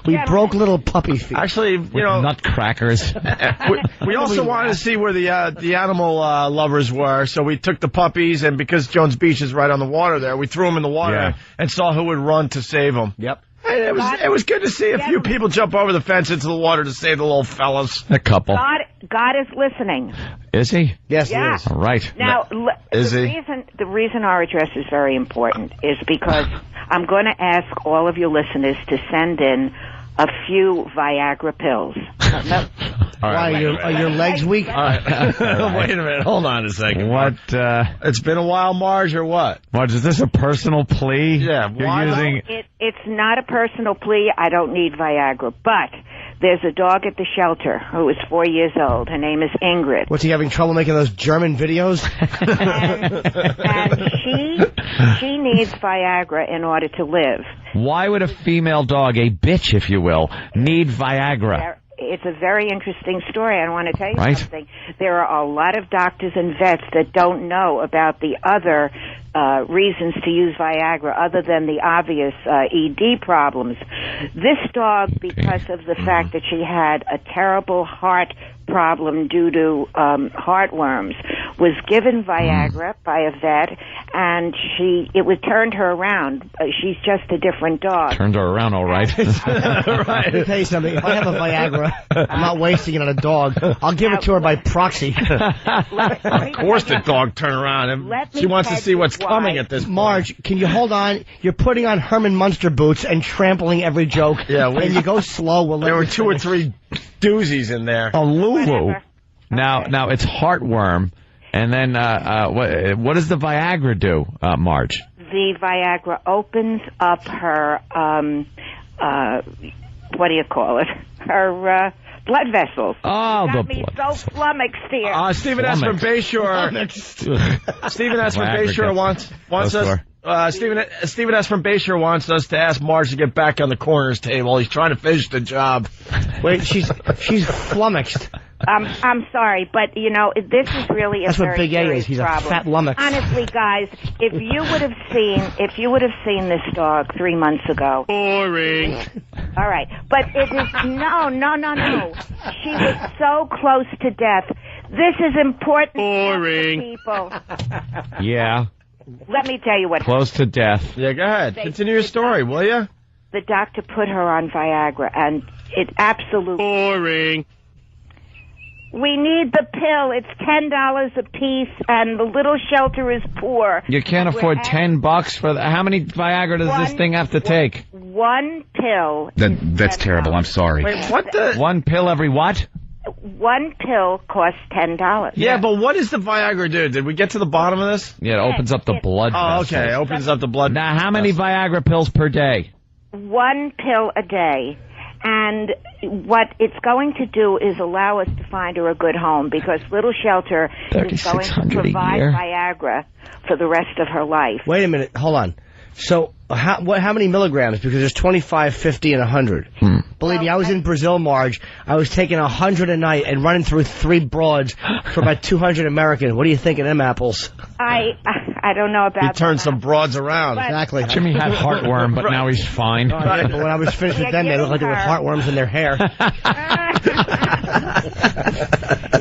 We broke little puppy feet.
Actually, you know,
nutcrackers.
we also wanted to see where the animal lovers were, so we took the puppies, and because Jones Beach is right on the water there, we threw them in the water and saw who would run to save them.
Yep.
And it was good to see a few people jump over the fence into the water to save the little fellas.
A couple.
God is listening.
Is he?
Yes, he is.
All right.
Now, the reason our address is very important is because I'm going to ask all of your listeners to send in a few Viagra pills.
Why, are your legs weak?
Wait a minute. Hold on a second.
What?
It's been a while, Marge, or what?
Marge, is this a personal plea?
Yeah.
You're using...
It's not a personal plea. I don't need Viagra. But there's a dog at the shelter who is 4 years old. Her name is Ingrid.
What's he having trouble making those German videos?
and she needs Viagra in order to live.
Why would a female dog, a bitch, if you will, need Viagra?
It's a very interesting story. I want to tell you something. There are a lot of doctors and vets that don't know about the other reasons to use Viagra other than the obvious ED problems. This dog, because of the fact that she had a terrible heart problem due to heartworms, was given Viagra by a vet, and it turned her around. She's just a different dog.
Turned her around, all right.
Right. Let me tell you something. If I have a Viagra, I'm not wasting it on a dog. I'll give it to her by proxy.
Of course the dog turned around, and she wants to see what's coming at this point.
Marge, can you hold on? You're putting on Herman Munster boots and trampling every joke. Yeah, and you go slow.
There were 2 or 3 doozies in there.
A Lulu. Now it's heartworm. And then what does the Viagra do, Marge?
The Viagra opens up her, what do you call it? Her blood vessels.
Oh, the
blood vessels. So flummoxed here.
Stephen S. from Bayshore. Stephen S. from Bayshore wants us. Stephen S. from Bayshore wants us to ask Marge to get back on the coroner's table. He's trying to finish the job.
Wait, she's flummoxed.
I'm sorry, but you know this is really a very
Big A is. He's
problem.
A fat lummox.
Honestly, guys, if you would have seen this dog 3 months ago.
Boring.
All right, but it is no. She was so close to death. This is important.
Boring.
People.
Yeah.
Let me tell you what.
Close to death.
Yeah, go ahead. Continue your story, will you?
The doctor put her on Viagra, and it absolutely
boring.
We need the pill. It's $10 a piece, and the little shelter is poor.
You can't afford $10 for that. How many Viagra does this thing have to take?
One pill.
That's terrible. I'm sorry.
Wait, what the?
One pill every what?
One pill costs $10.
Yeah, but what does the Viagra do? Did we get to the bottom of this?
Yeah, it opens up the blood vessels.
Okay, it opens up the blood.
Now, how many Viagra pills per day?
One pill a day. And what it's going to do is allow us to find her a good home, because Little Shelter is going to provide Viagra for the rest of her life.
Wait a minute. Hold on. So how many milligrams? Because there's 25, 50, and 100. Believe me, I was in Brazil, Marge. I was taking 100 a night and running through 3 broads for about 200 American. What do you think of them apples?
I don't know about that.
He turned some broads around.
Exactly.
Jimmy had heartworm, but now he's fine.
But when I was finished with them, they looked like they were heartworms in their hair.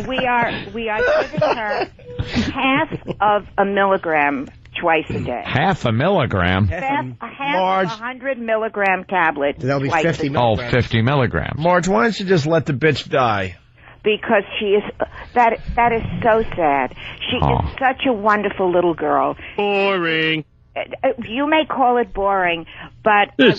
We are giving her half of a milligram twice a day.
Half a milligram?
Half of 100 milligram tablet.
That'll be 50 milligrams.
Oh, 50 milligrams.
Marge, why don't you just let the bitch die?
Because she is, that is so sad. She is such a wonderful little girl.
Boring.
You may call it boring, but I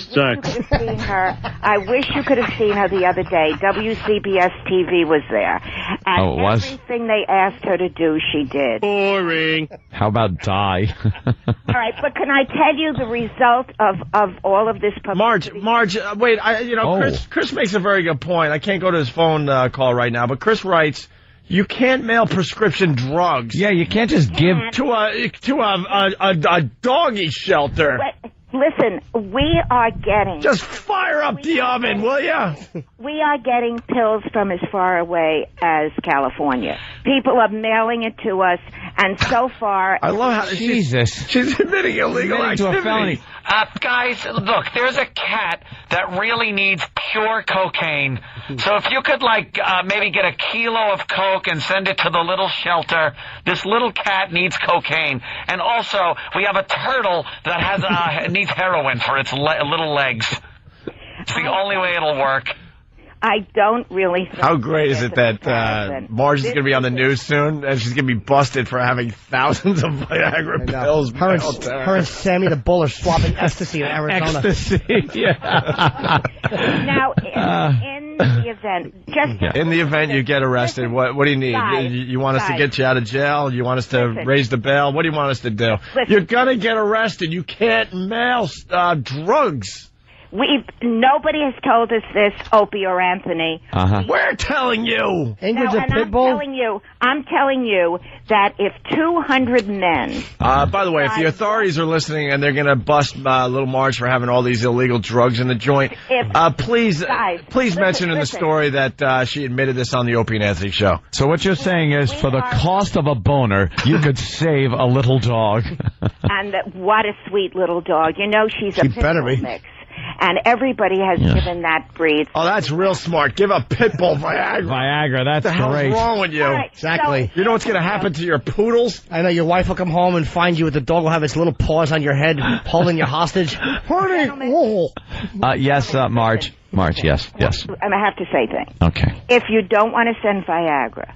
wish you could have seen her the other day. WCBS TV was there. And everything they asked her to do, she did.
Boring.
How about die?
All right, but can I tell you the result of all of this publicity?
Marge, wait, Chris makes a very good point. I can't go to his phone call right now, but Chris writes, you can't mail prescription drugs.
Yeah, you can't just give
to a doggy shelter.
Listen, we are getting...
Just fire up the oven, will ya?
We are getting pills from as far away as California. People are mailing it to us, And so far...
I love how she's admitting illegal activity.
To a felony.
Guys, look, there's a cat that really needs pure cocaine. So if you could, maybe get a kilo of coke and send it to the little shelter. This little cat needs cocaine. And also, we have a turtle that has needs heroin for its little legs. It's the only way it'll work.
I don't really think...
How great is it that Marge is going to be on the news soon, and she's going to be busted for having thousands of Viagra pills?
Her and Sammy the Bull are swapping ecstasy in Arizona.
Ecstasy, yeah.
Now, in the event...
In the event you get arrested, what do you need? You want us to get you out of jail? You want us to raise the bail? What do you want us to do? You're going to get arrested. You can't mail drugs.
Nobody has told us this, Opie or Anthony.
We're telling you.
Ingrid's a pit bull.
I'm telling you that if 200 men...
by the way, if the authorities are listening and they're going to bust little Marge for having all these illegal drugs in the joint, please mention in the story that she admitted this on the Opie and Anthony show.
So what you're saying is, for the cost of a boner, you could save a little dog.
And what a sweet little dog. You know, she's a pit bull mix. And everybody has given that breed.
Oh, that's real smart. Give a pit bull Viagra.
Viagra, that's
great. What the hell's wrong with you?
Right,
exactly.
You know what's going to happen to your poodles?
I know, your wife will come home and find you with the dog will have its little paws on your head, holding you hostage. Honey!
Yes, Marge. Marge, yes.
And I have to say things.
Okay.
If you don't want to send Viagra,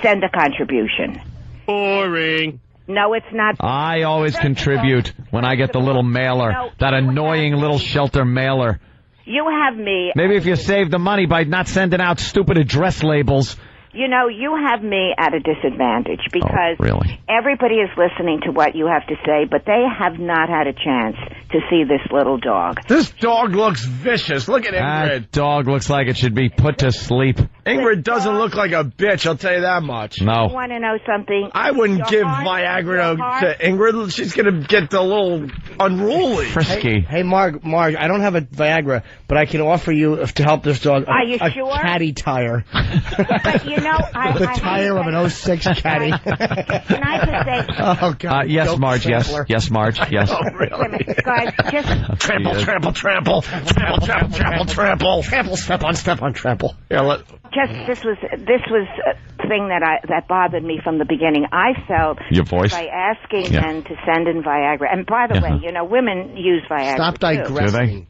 send a contribution.
Boring.
No, it's not.
I always contribute when I get the little mailer, that annoying little shelter mailer.
You have me.
Maybe if you save the money by not sending out stupid address labels.
You know, you have me at a disadvantage because everybody is listening to what you have to say, but they have not had a chance to see this little dog.
This dog looks vicious. Look at Ingrid.
That dog looks like it should be put to sleep.
Ingrid doesn't look like a bitch, I'll tell you that much.
No.
You want to know something?
I wouldn't give Viagra to Ingrid. She's going to get a little unruly.
Frisky.
Hey, Marge, I don't have a Viagra, but I can offer you, to help this dog, a caddy tire.
But you know,
the tire of an 06 caddy.
Can I just say...
Oh, God.
Yes, Marge, yes. Yes, Marge, yes.
Oh, really?
Guys, just...
Trample, trample.
Trample, step on trample.
Yeah,
this was a thing that bothered me from the beginning. I felt
your voice
by asking men to send in Viagra, and by the way, you know, women use Viagra.
Stop digressing.
Do they?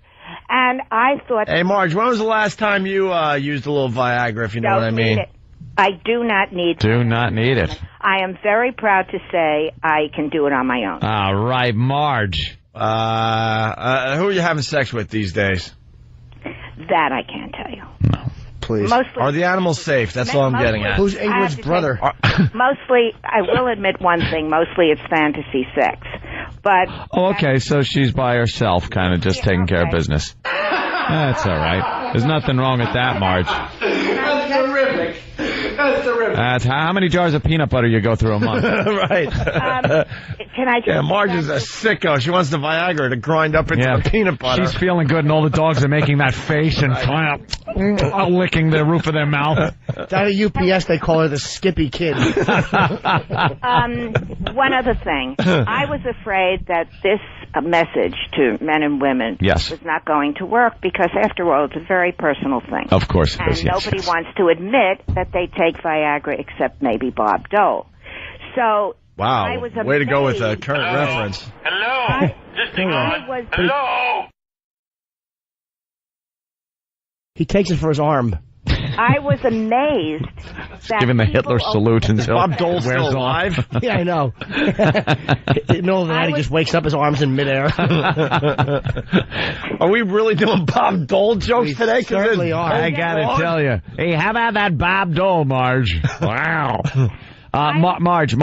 And I thought...
Hey, Marge, when was the last time you used a little Viagra, if you know what I mean?
I do not need
Do not need it.
I am very proud to say I can do it on my own.
All right, Marge.
Who are you having sex with these days?
That I can't tell you.
No.
Please.
Mostly,
are the animals safe? That's all I'm getting at.
Who's Ingrid's brother?
Mostly, I will admit one thing. Mostly it's fantasy sex. But...
Oh, okay, so she's by herself, kind of just taking care of business. That's all right. There's nothing wrong with that, Marge.
That's terrific. That's terrific.
That's how many jars of peanut butter you go through a month.
Right.
Can I just...
Yeah, Marge is a sicko. She wants the Viagra to grind up into the peanut butter.
She's feeling good, and all the dogs are making that face and licking the roof of their mouth.
Down at UPS, they call her the Skippy Kid.
One other thing. I was afraid that this message to men and women was not going to work because, after all, it's a very personal thing.
Of course it is,
and nobody wants to admit that they take Viagra except maybe Bob Dole. So...
Wow,
I was
way to go with a current reference.
Hello? Hello?
He takes it for his arm.
I was amazed that
giving the Hitler salute until
Bob Dole still alive.
Yeah, I know. In the middle of the night, he just wakes up, his arms in midair.
Are we really doing Bob Dole jokes today?
Certainly are.
I gotta tell you. Hey, how about that Bob Dole, Marge? Wow. Marge,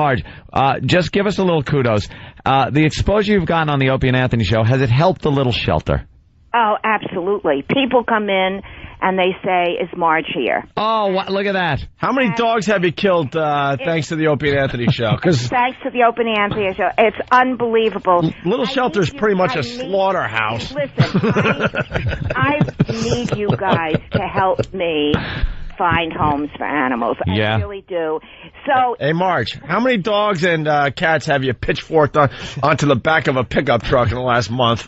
just give us a little kudos. The exposure you've gotten on the Opie and Anthony show, has it helped the little shelter?
Oh, absolutely. People come in and they say, is Marge here?
Oh, look at that.
How many dogs have you killed thanks to the Opie and Anthony show?
Thanks to the Opie and Anthony show. It's unbelievable.
Little shelter's pretty much a slaughterhouse.
Listen, I need you guys to help me find homes for animals. I really do. So,
hey, Marge, how many dogs and cats have you pitchforked onto the back of a pickup truck in the last month?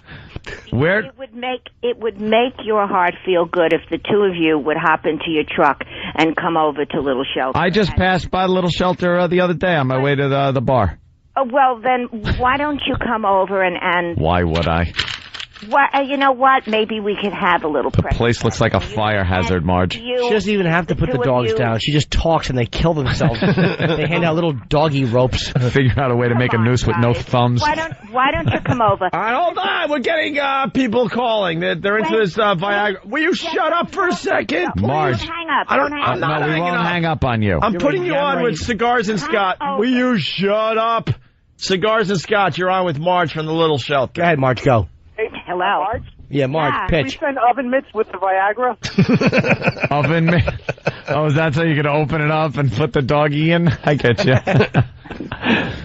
It would make your heart feel good if the two of you would hop into your truck and come over to Little Shelter.
I just passed by the Little Shelter the other day on my way to the bar.
Well, then why don't you come over and
Why would I?
You know what? Maybe we could have a little.
The place looks like a fire hazard, Marge.
She doesn't even have to put the dogs down. She just talks and they kill themselves. They hand out little doggy ropes.
Figure out a way to make a noose with no thumbs.
Why don't you come over?
Hold on, we're getting people calling. They're into this Viagra. Will you shut up for a second,
Marge?
Hang up.
I'm not
we won't hang up on you.
I'm putting you on with Cigars and Scott. Will you shut up? Cigars and Scott, you're on with Marge from the Little Shelter.
Go ahead, Marge, go.
Hey,
hello,
Marge.
Yeah, Marge, pitch.
We send oven mitts with the Viagra.
Oven mitt? Oh, is that so you can open it up and put the doggy in? I get you.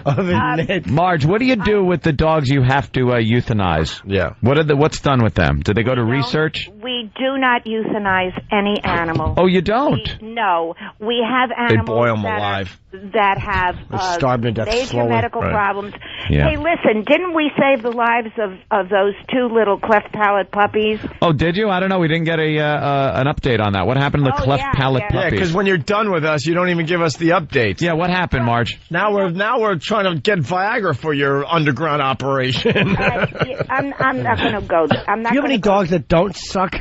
Oven mitt.
Marge, what do you do with the dogs you have to euthanize?
Yeah.
What's done with them? Do they go to research?
We do not euthanize any animal.
Oh, you don't?
No. We have animals
they boil them alive.
That have major medical problems.
Yeah.
Hey, listen, didn't we save the lives of those two little cleft palate puppies?
Oh, did you? I don't know. We didn't get an update on that. What happened to the cleft palate puppies?
Yeah, because when you're done with us, you don't even give us the updates.
Yeah, what happened, Marge?
Now we're trying to get Viagra for your underground operation.
I'm not going to go there.
Do you have any dogs that don't suck?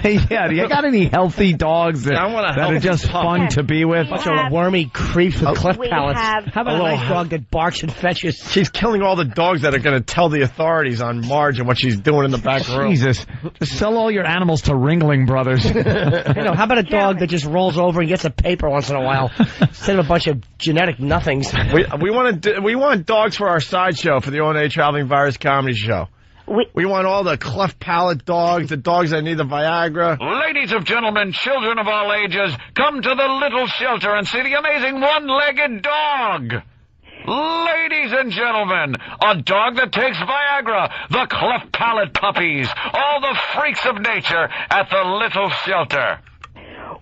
Yeah, do you got any healthy dogs that are just fun to be with?
Bunch of wormy creeps with cleft palates. How about a nice dog that barks and fetches?
She's killing all the dogs that are going to tell the authorities on Marge and what she's doing in the back room.
Jesus. Just sell all your animals to Ringling Brothers.
How about a dog that just rolls over and gets a paper once in a while instead of a bunch of genetic nothings?
We want dogs for our sideshow for the O&A Traveling Virus Comedy Show. We want all the cleft palate dogs, the dogs that need the Viagra.
Ladies and gentlemen, children of all ages, come to the Little Shelter and see the amazing one-legged dog. Ladies and gentlemen, a dog that takes Viagra, the cleft palate puppies, all the freaks of nature at the Little Shelter.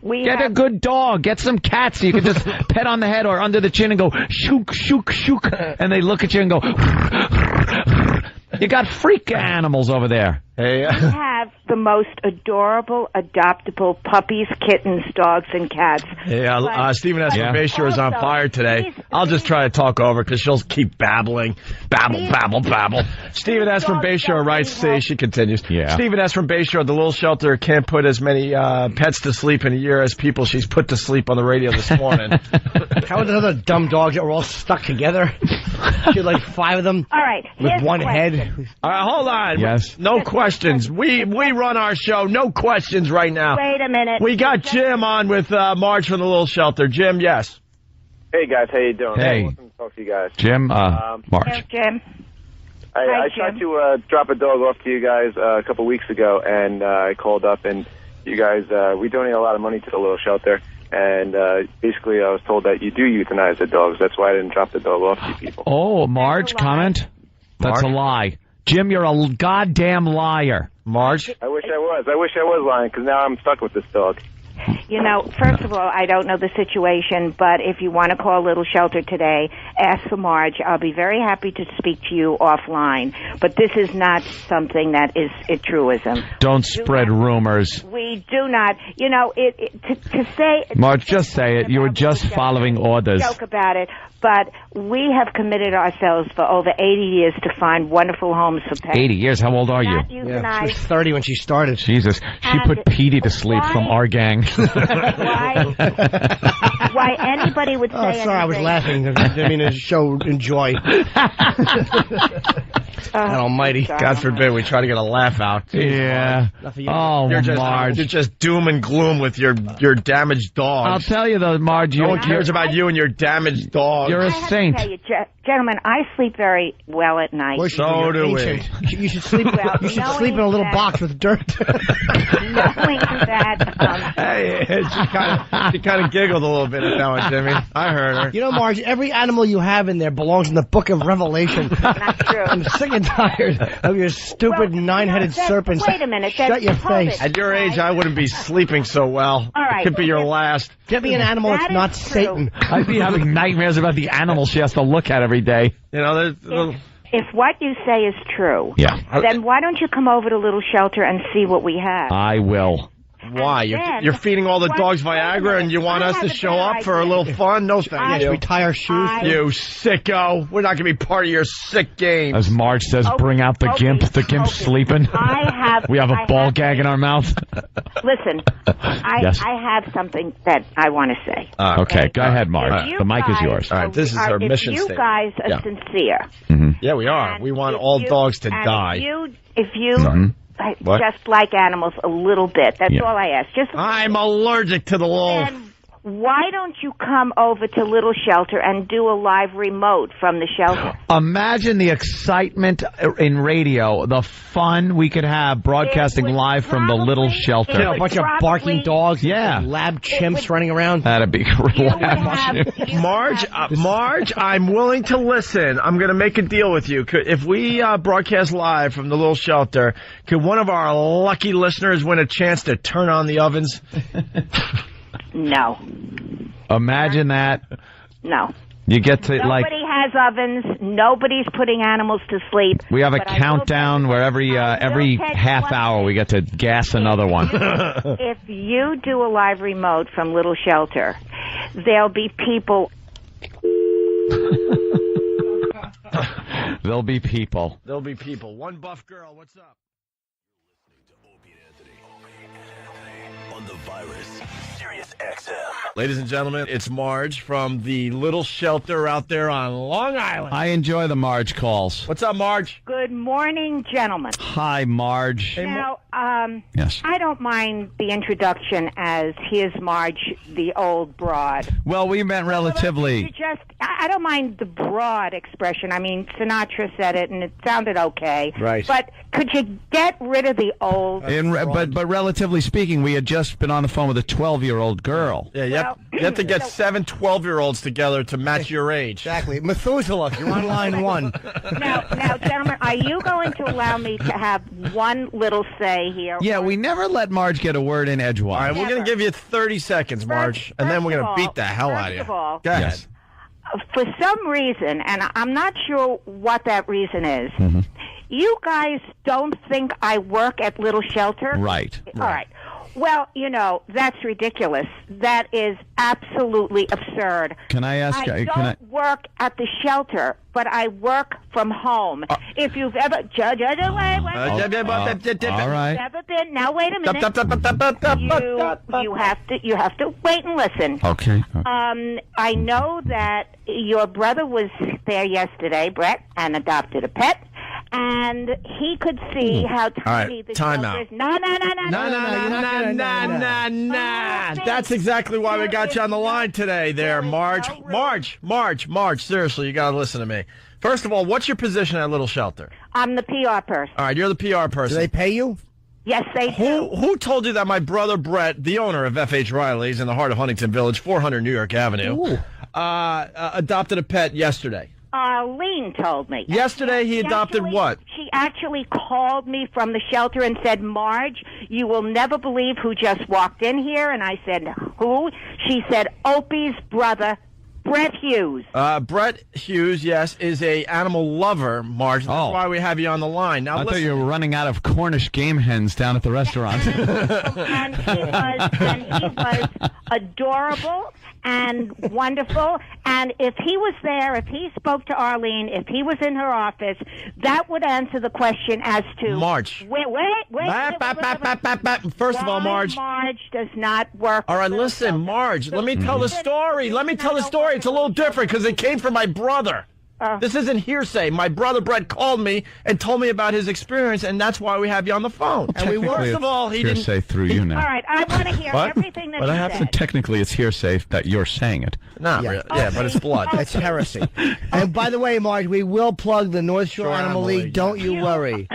Get a good dog. Get some cats you can just pet on the head or under the chin and go, shook, shook, shook. And they look at you and go, you got freak animals over there.
Hey,
we have the most adorable, adoptable puppies, kittens, dogs, and cats.
Hey, Stephen S. from Bayshore is on fire today. I'll just try to talk over because she'll keep babbling. Babble. Stephen S. from Bayshore writes, she continues.
Yeah.
Stephen S. from Bayshore, the Little Shelter can't put as many pets to sleep in a year as people she's put to sleep on the radio this morning.
How are the other dumb dogs that were all stuck together? She had like 5 of them.
All right.
With one head.
All right, hold on.
Yes.
No questions. We run our show. No questions right now.
Wait a minute.
We got Jim on with Marge from the Little Shelter. Jim, yes.
Hey, guys. How you doing?
Hey.
Awesome to talk to you guys.
Jim, Marge.
Hey, Jim.
I tried to drop a dog off to you guys a couple weeks ago, and I called up, and you guys, we donate a lot of money to the Little Shelter, and basically I was told that you do euthanize the dogs. That's why I didn't drop the dog off to you people.
Oh, Marge, comment? That's a lie. Jim, you're a goddamn liar.
Marge?
I wish I was lying, because now I'm stuck with this dog.
You know, first of all, I don't know the situation, but if you want to call Little Shelter today, ask for Marge. I'll be very happy to speak to you offline. But this is not something that is a truism.
Don't spread rumors.
We do not. You know, to say...
Marge, just say it. You were just following orders.
Joke about it. But we have committed ourselves for over 80 years to find wonderful homes for pets.
80 years? How old are you?
Yeah, she was 30 when she started.
Jesus. She put Petey to sleep from our gang.
Why anybody would say anything.
Sorry, I was laughing. I mean, to show enjoy. God almighty.
God forbid we try to get a laugh out.
Yeah. Oh, Marge.
You're just doom and gloom with your damaged dogs.
I'll tell you though, Marge.
No one cares about you and your damaged dog.
You're a saint.
Gentlemen, I sleep very well at night.
Well, so do we. You should sleep. You should sleep in a little box with dirt.
Knowing that.
Hey, she kind of giggled a little bit at that one, Jimmy. I heard her.
You know, Marge, every animal you have in there belongs in the Book of Revelation.
Not true.
I'm sick and tired of your stupid nine-headed serpents.
Wait a minute.
Shut your face.
At your age, I wouldn't be sleeping so well.
All right.
It could be your last.
Get me an animal that's not Satan.
I'd be having nightmares about the animal she has to look at every day.
You know,
if what you say is true, then why don't you come over to Little Shelter and see what we have?
I will.
Why? You're feeding all the dogs Viagra and you want us to show up for a little fun? No thank you.
We tie our shoes.
You sicko. We're not going to be part of your sick game.
As Marge says, bring out the gimp. The gimp's sleeping. We have a ball gag in our mouth.
Listen, I have something that I want to say.
Okay, go ahead, Marge. The mic is yours.
All right, this is our mission statement.
If you guys are sincere.
Mm-hmm.
Yeah, we are. We want all dogs to die.
If you just like animals a little bit, that's all I ask.
I'm allergic to the law.
Why don't you come over to Little Shelter and do a live remote from the shelter?
Imagine the excitement in radio, the fun we could have broadcasting live from the Little Shelter.
You know, a bunch of barking dogs, lab chimps running around.
That'd be relaxing.
Marge, I'm willing to listen. I'm going to make a deal with you. If we broadcast live from the Little Shelter, could one of our lucky listeners win a chance to turn on the ovens?
No.
Imagine that.
No.
You get to
Nobody has ovens. Nobody's putting animals to sleep.
We have a countdown where every half hour we get to gas another one.
If you do a live remote from Little Shelter, there'll be people.
There'll be people.
There'll be people. One buff girl. What's up? On the virus, Sirius XM. Ladies and gentlemen, it's Marge from the Little Shelter out there on Long Island.
I enjoy the Marge calls.
What's up, Marge?
Good morning, gentlemen.
Hi, Marge.
Now,
yes.
I don't mind the introduction as here's Marge, the old broad.
Well, we meant relatively.
I don't mind the broad expression. I mean, Sinatra said it, and it sounded okay.
Right.
But could you get rid of the old?
But relatively speaking, we had just been on the phone with a 12-year-old girl.
Yeah, you have to get 7 12-year-olds together to match your age.
Exactly. Methuselah, you're on line one.
Now, gentlemen, are you going to allow me to have one little say here?
Yeah, we never let Marge get a word in edgewise.
All right, we're going to give you 30 seconds, Marge, and then we're going to beat the hell out of you. Go ahead.
Yes.
For some reason, and I'm not sure what that reason is, you guys don't think I work at Little Shelter?
Right.
All right. Well, you know, that's ridiculous. That is absolutely absurd.
Can I ask?
I don't work at the shelter, but I work from home. If you've ever...
All right.
Never been... Now, wait a minute. You have to wait and listen.
Okay.
I know that your brother was there yesterday, Brett, and adopted a pet. And he could see how tiny the shelter is. No.
That's exactly why we got you on the line today there, Marge. Marge, seriously, you got to listen to me. First of all, what's your position at Little Shelter?
I'm the PR person.
All right, you're the PR person.
Do they pay you?
Yes, they do.
Who told you that my brother Brett, the owner of F.H. Riley's in the heart of Huntington Village, 400 New York Avenue, adopted a pet yesterday?
Lean told me.
Yesterday he adopted what?
She actually called me from the shelter and said, Marge, you will never believe who just walked in here. And I said, who? She said, Opie's brother, Brett Hughes.
Brett Hughes, yes, is a animal lover, Marge. That's why we have you on the line. Now,
I thought you were running out of Cornish game hens down at the restaurant.
and he was adorable and wonderful. And if he was there, if he spoke to Arlene, if he was in her office, that would answer the question as to...
Marge.
Wait.
First of all, Marge.
Marge does not work...
All right, listen, Marge, let me tell the story. Let me tell the story. It's a little different because it came from my brother. This isn't hearsay. My brother Brett called me and told me about his experience, and that's why we have you on the phone.
And we
first of all, he didn't
hearsay through you now.
All right, I want to hear everything that
but
you
I have
said.
to technically, it's hearsay that you're saying it.
Not really. Yeah, but it's blood.
It's heresy. And by the way, Marge, we will plug the North Shore Animal League. Don't you worry.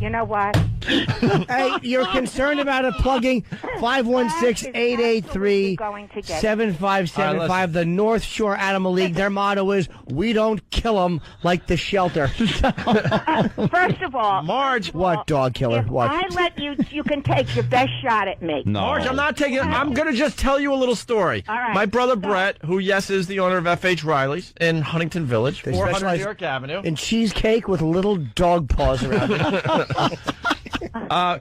You know what?
Hey, you're concerned about it plugging 516-883-7575, the North Shore Animal League. Their motto is, we don't kill them like the shelter.
First of all,
Marge.
What, dog killer? What?
I let you can take your best shot at me.
No.
Marge, I'm not taking it. I'm going to just tell you a little story.
All right.
My brother Brett, who, yes, is the owner of F.H. Riley's in Huntington Village, 400 New York Avenue.
In cheesecake with little dog paws around it.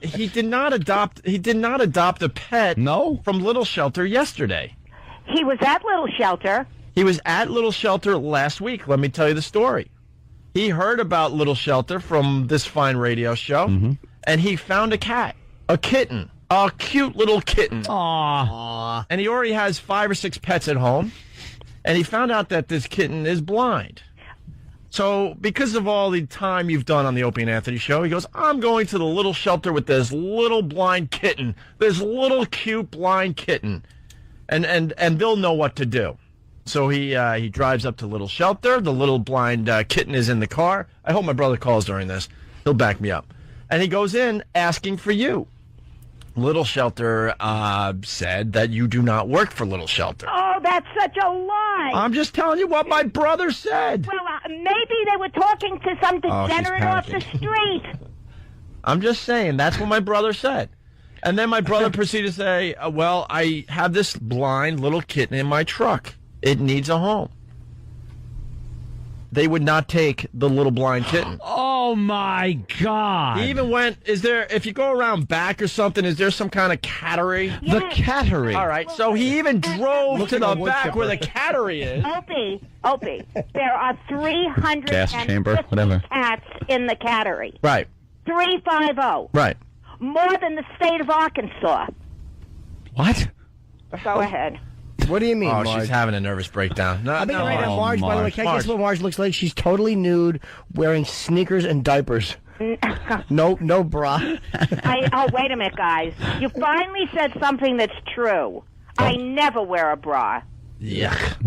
He did not adopt a pet from Little Shelter yesterday.
He was at Little Shelter.
He was at Little Shelter last week. Let me tell you the story. He heard about Little Shelter from this fine radio show, and he found a cat, a kitten, a cute little kitten.
Aww.
And he already has 5 or 6 pets at home, and he found out that this kitten is blind. So, because of all the time you've done on the Opie and Anthony show, he goes, I'm going to the Little Shelter with this little blind kitten, this little cute blind kitten, and they'll know what to do. So he drives up to Little Shelter. The little blind kitten is in the car. I hope my brother calls during this. He'll back me up. And he goes in asking for you. Little Shelter said that you do not work for Little Shelter.
Oh, that's such a lie.
I'm just telling you what my brother said.
Well, maybe they were talking to some degenerate off the street.
I'm just saying, that's what my brother said. And then my brother proceeded to say, well, I have this blind little kitten in my truck. It needs a home. They would not take the little blind kitten.
Oh, my God.
He even went, if you go around back or something, is there some kind of cattery?
Yes.
The cattery.
All right, so he even drove to the back where the cattery is.
Opie, there are 350
gas chamber, whatever.
cats in the cattery.
Right.
350.
Right.
More than the state of Arkansas.
What?
Go ahead.
What do you mean,
Oh,
Marge?
she's having a nervous breakdown. No,
I think right now, Marge, by the way, can I
Marge.
guess what Marge looks like? She's totally nude, wearing sneakers and diapers. No bra.
Wait a minute, guys. You finally said something that's true. I never wear a bra.
Yuck.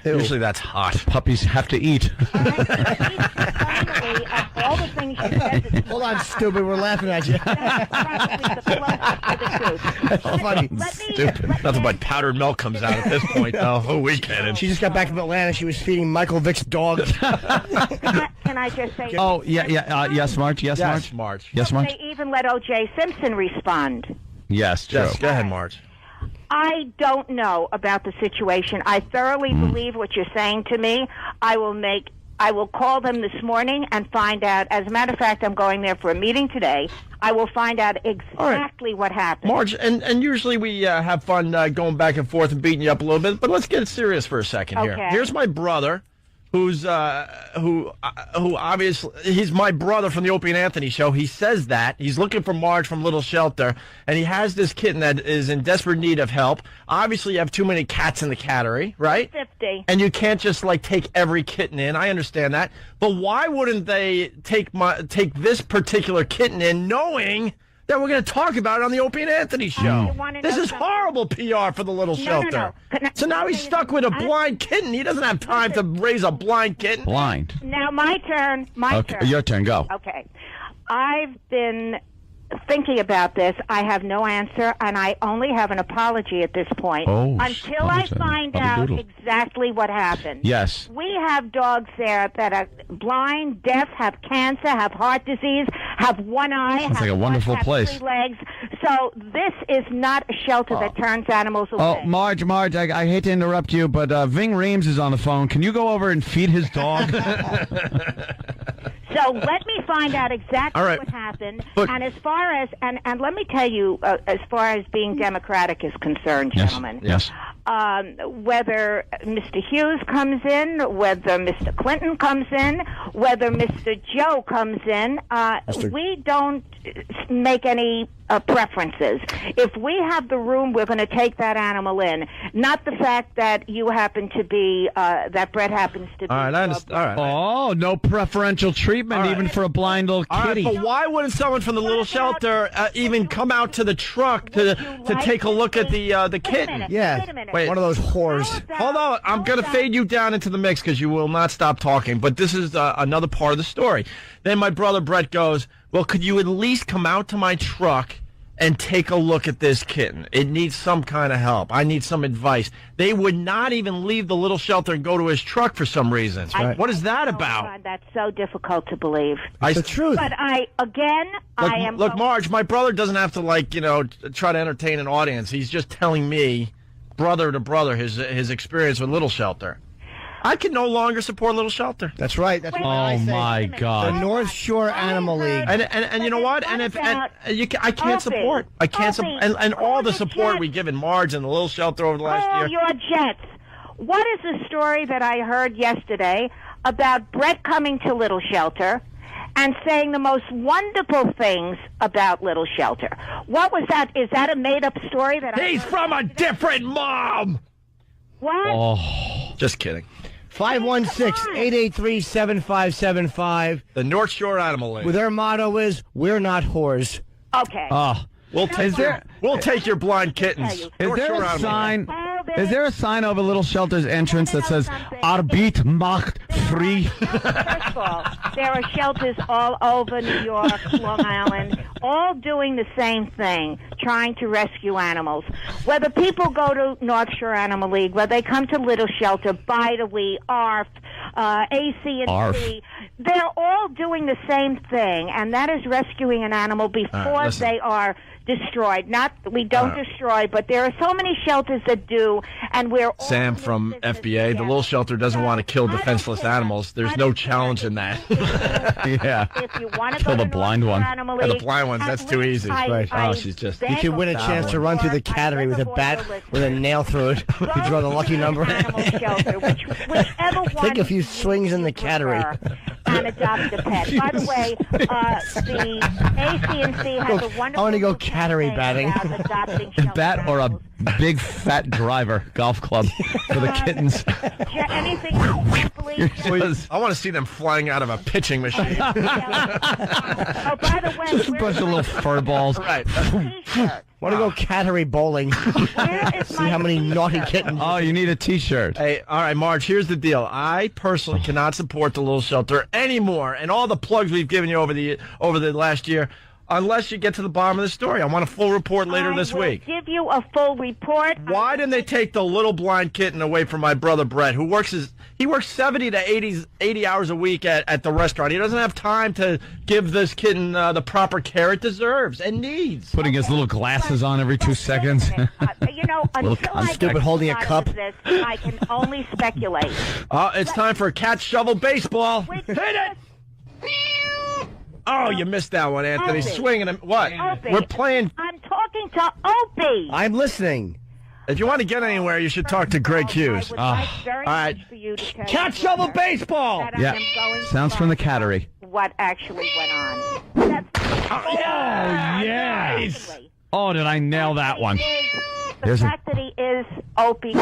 Usually that's hot.
Puppies have to eat.
Finally, of all the things you said this
Hold on, stupid. We're laughing at you.
that's probably the closest to the truth.
That's funny.
Stupid. Nothing but powdered milk comes out at this point, though. Oh, we get it.
She just got back from Atlanta. She was feeding Michael Vick's dog.
Can I just say?
Oh, yes, Marge. Yes, Marge.
Marge.
Yes, Marge.
They even let O.J. Simpson respond.
Yes, true.
Yes, go ahead, Marge.
I don't know about the situation. I thoroughly believe what you're saying to me. I will call them this morning and find out. As a matter of fact, I'm going there for a meeting today. I will find out exactly what happened.
Marge, and usually we have fun going back and forth and beating you up a little bit, but let's get serious for a second here.
Okay.
Here's my brother, who obviously, he's my brother from the Opie and Anthony show. He says that. He's looking for Marge from Little Shelter, and he has this kitten that is in desperate need of help. Obviously, you have too many cats in the cattery, right?
50.
And you can't just, take every kitten in. I understand that. But why wouldn't they take this particular kitten in knowing that we're going to talk about it on the Opie and Anthony show? This is horrible PR for the Little Shelter.
No.
So now he's stuck with a blind kitten. He doesn't have time to raise a blind kitten.
Blind.
Now my turn.
Okay, your turn. Go.
Okay. I've been thinking about this. I have no answer, and I only have an apology at this point. Until I find out exactly what happened.
Yes.
We have dogs there that are blind, deaf, have cancer, have heart disease, have one eye,
Sounds like a wonderful place.
3 legs. So this is not a shelter that turns animals away.
Oh, Marge, I hate to interrupt you, but Ving Reams is on the phone. Can you go over and feed his dog?
So let me find out exactly what happened. And as far as, and let me tell you, as far as being democratic is concerned, gentlemen.
Yes.
Whether Mr. Hughes comes in, whether Mr. Clinton comes in, whether Mr. Joe comes in, we don't make any preferences. If we have the room, we're going to take that animal in. Not the fact that you happen to be, that Brett happens to be.
All right, I understand. All right.
Oh, no preferential treatment even for a blind little kitty.
All right, but why wouldn't someone from the little shelter even come out to the truck to take a look at the kitten?
Wait, one of those whores.
Hold on, I'm going to fade you down into the mix because you will not stop talking. But this is another part of the story. Then my brother Brett goes, well, could you at least come out to my truck and take a look at this kitten? It needs some kind of help. I need some advice. They would not even leave the little shelter and go to his truck for some reason. What is that about?
God, that's so difficult to believe.
It's the truth.
But I am...
Look, Marge, my brother doesn't have to, try to entertain an audience. He's just telling me, brother to brother, his experience with Little Shelter. I can no longer support Little Shelter.
That's right. That's what I say.
Oh my God!
The North Shore Animal League.
And you know what? I can't support. I can't support. And all the support we give in Marge and the Little Shelter over the last year.
Your jets. What is the story that I heard yesterday about Brett coming to Little Shelter and saying the most wonderful things about Little Shelter? What was that? Is that a made-up story that
He's from a different mom.
What?
Oh,
just kidding.
516-883-7575.
The North Shore Animal League.
Well, their motto is, we're not whores.
Okay.
We'll take your blind kittens.
Is there a sign? Is there a sign over Little Shelter's entrance that says "Arbeit macht free"?
First of all, there are shelters all over New York, Long Island, all doing the same thing, trying to rescue animals. Whether people go to North Shore Animal League, whether they come to Little Shelter, Bidawee, ARF, AC&C, they're all doing the same thing, and that is rescuing an animal before they are destroyed. We don't destroy, but there are so many shelters that do, and we're all
Sam from FBA, the Little Shelter doesn't want to kill defenseless animals. There's no challenge in that.
Yeah.
If you want to
kill
go
the
to
blind one.
The blind ones, that's too easy. She's just...
You could win a chance to run through the cattery with a bat with a nail through it. You draw the lucky number.
Whichever one.
Take a few swings in the cattery.
And adopt a pet. By the way, the AC&C has a wonderful...
I want to go cattery batting.
Bat or a big fat driver golf club for the kittens.
Anything
please? I want to see them flying out of a pitching machine.
Oh, by the way,
just a bunch of little fur balls.
Right.
Want to go cattery bowling? See how many naughty kittens.
Oh, you need a T-shirt.
Hey, all right, Marge, here's the deal. I personally cannot support the Little Shelter anymore, and all the plugs we've given you over the last year, unless you get to the bottom of the story. I want a full report later this week.
I will give you a full report.
Why didn't they take the little blind kitten away from my brother Brett, who works 70 to 80 hours a week at the restaurant? He doesn't have time to give this kitten the proper care it deserves and needs.
Putting his little glasses on every 2 seconds.
Until I
stupid holding a cup.
This, I can only speculate.
It's time for catch shovel baseball. Hit it! Oh, you missed that one, Anthony.
Opie.
Swinging him. What?
Opie.
We're playing.
I'm talking to Opie.
I'm listening.
If you want to get anywhere, you should talk to Greg Hughes.
All
right.
Catch shovel baseball.
Yeah. Sounds from the cattery.
What actually went on?
Yes. Oh, did I nail that one?
The fact that he is Opie.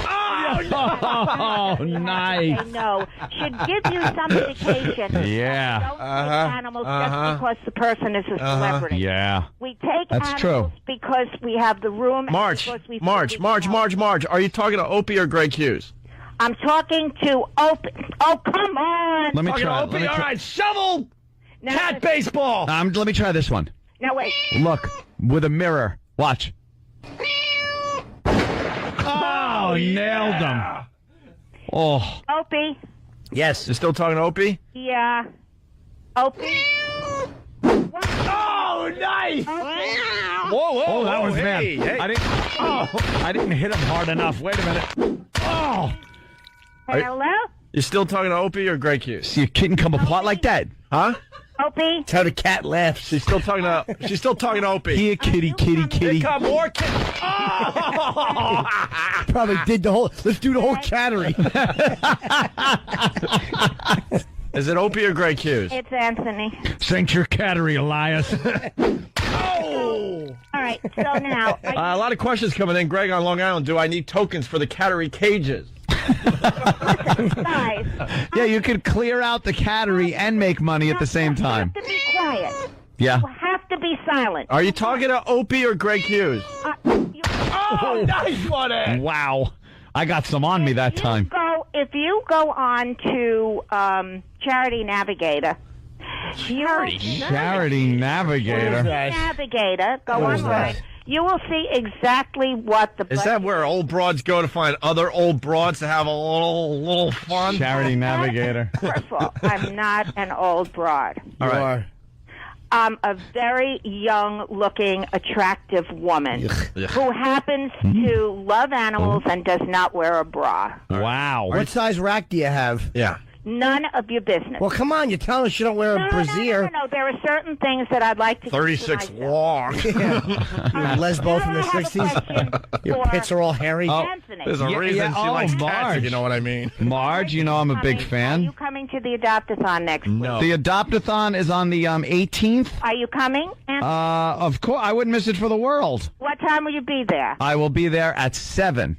Oh, nice.
No, should give you some indication.
Yeah.
Don't take animals just because the person is a celebrity.
Yeah.
We take
That's
animals
true.
because we have the room.
Marge, are you talking to Opie or Greg Hughes?
I'm talking to Opie. Oh, come on.
Let me try.
Opie. All right, shovel. Cat baseball.
Let me try this one.
Now, wait.
Look, with a mirror. Watch. Oh, nailed him. Oh.
Opie.
Yes.
You're still talking to Opie?
Yeah. Opie.
Oh, nice. Whoa.
Oh, that was bad.
Hey.
I didn't hit him hard enough. Wait a minute. Oh.
Hello?
You still talking to Opie or Greg Hughes?
See a kitten come apart like that.
Huh?
Opie.
That's how the cat laughs.
She's still talking to Opie.
Here, kitty.
Here come more kittens. Oh!
Probably did the whole. Let's do the whole cattery.
Is it Opie or Greg Hughes?
It's Anthony.
Sink your cattery, Elias.
Oh! All right, so now...
a lot of questions coming in. Greg on Long Island, do I need tokens for the cattery cages?
Listen, guys.
Yeah, you could clear out the cattery and make money at the same time.
You have to be quiet.
Yeah.
You have to be silent.
Are you talking to Opie or Greg Hughes? Nice one, Ed.
Wow. I got some on me that time.
If you go on to Charity Navigator...
Charity Navigator.
Navigator. Go online. You will see exactly what the...
Is that where old broads go to find other old broads to have a little fun?
Charity Navigator.
First of all, I'm not an old broad.
All right.
I'm a very young-looking, attractive woman who happens to love animals and does not wear a bra.
Wow.
What size rack do you have?
Yeah.
None of your business.
Well, come on. You're telling us you don't wear a brassiere.
No. There are certain things that I'd like to
36 long.
Lesbo from the 60s. Your pits are all hairy.
Anthony.
There's a reason she likes cats, if you know what I mean.
Marge, you know I'm a big fan.
Are you coming to the Adopt-a-thon next week?
No.
The Adopt-a-thon is on the 18th.
Are you coming?
Of course. I wouldn't miss it for the world.
What time will you be there?
I will be there at 7.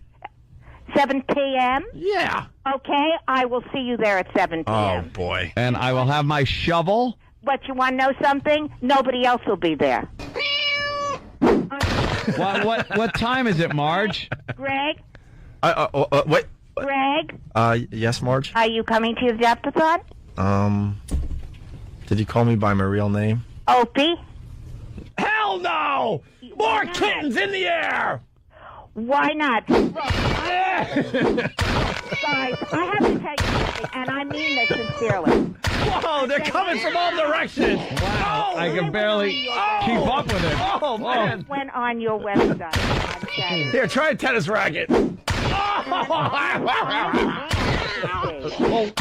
7 p.m.?
Yeah.
Okay, I will see you there at 7 p.m.
Oh, boy.
And I will have my shovel.
But you want to know something? Nobody else will be there.
What time is it, Marge?
Greg?
Wait.
Greg?
Yes, Marge?
Are you coming to the Adopt-a-thon?
Did you call me by my real name?
Opie?
Hell no! More kittens in the air!
Why not? Look, guys, I have to tell you something, and I mean this sincerely.
Whoa, they're coming from all directions!
Wow, I can barely keep up with it.
Oh, man.
Went on your website.
Here, try a tennis racket.
Oh,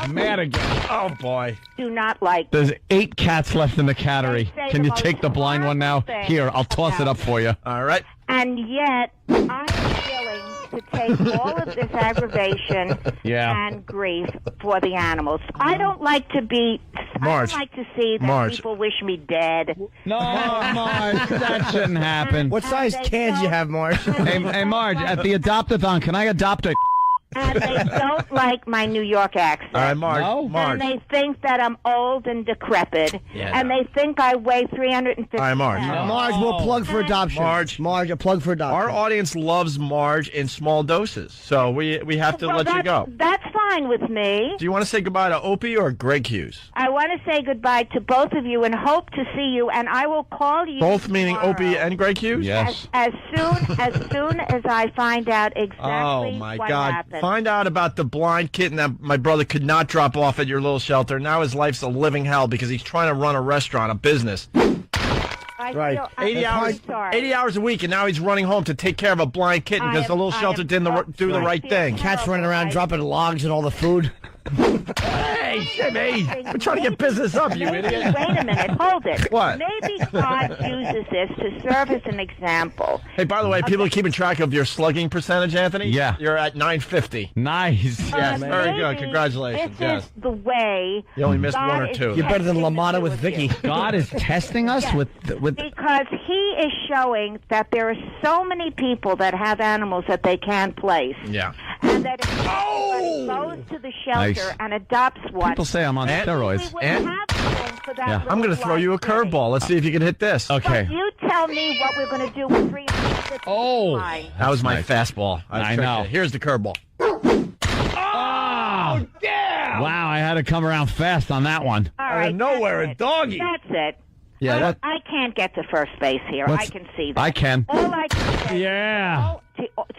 mad again.
Oh, boy.
Do not like...
There's 8 cats left in the cattery. Can you take the blind one now? Here, I'll toss it up for you.
All right.
And yet, I'm willing to take all of this aggravation and grief for the animals. I don't like to be...
Marge.
I don't like to see that people wish me dead.
No, Marge, that shouldn't happen.
What size cans you have, Marge?
Hey, Marge, at the Adopt-a-thon, can I adopt a...
And they don't like my New York accent.
All right, Marge.
No?
Marge.
And they think that I'm old and decrepit. And they think I weigh 350
All right, Marge.
pounds.
Marge, we'll plug for adoption.
Marge,
a plug for adoption.
Our audience loves Marge in small doses, so we have to let you go.
That's fine with me.
Do you want to say goodbye to Opie or Greg Hughes?
I want to say goodbye to both of you and hope to see you, and I will call you
Both meaning
tomorrow.
Opie and Greg Hughes?
Yes.
As soon as I find out exactly what happened.
Find out about the blind kitten that my brother could not drop off at your little shelter. Now his life's a living hell because he's trying to run a restaurant, a business.
Right.
80 hours a week, and now he's running home to take care of a blind kitten because the little shelter didn't do the right thing.
Cats running around dropping logs and all the food.
Hey, Jimmy! We're trying to get business up, you idiot.
Wait a minute, hold it.
What?
Maybe God uses this to serve as an example.
Hey, by the way, people are keeping track of your slugging percentage, Anthony?
Yeah.
You're at 950.
Nice.
Yes, very good. Congratulations.
This is the way.
You only missed
God
one or
is
two.
You're better than
testing
LaMotta
the
with
two of
Vicky.
you.
God is testing us with...
Because he is showing that there are so many people that have animals that they can't place.
Yeah.
And that if anybody goes to the shelter and adopts one...
People say I'm on steroids.
I'm going to throw you a curveball. Let's see if you can hit this.
Okay.
So you tell me what we're going to do with 350.
Oh.
That was my fastball.
I know.
Here's the curveball.
Oh, damn! Wow, I had to come around fast on that one.
All right,
Out of nowhere, a doggy.
That's it.
Yeah,
I can't get to first base here. I can see that.
I can.
All I can say
Yeah.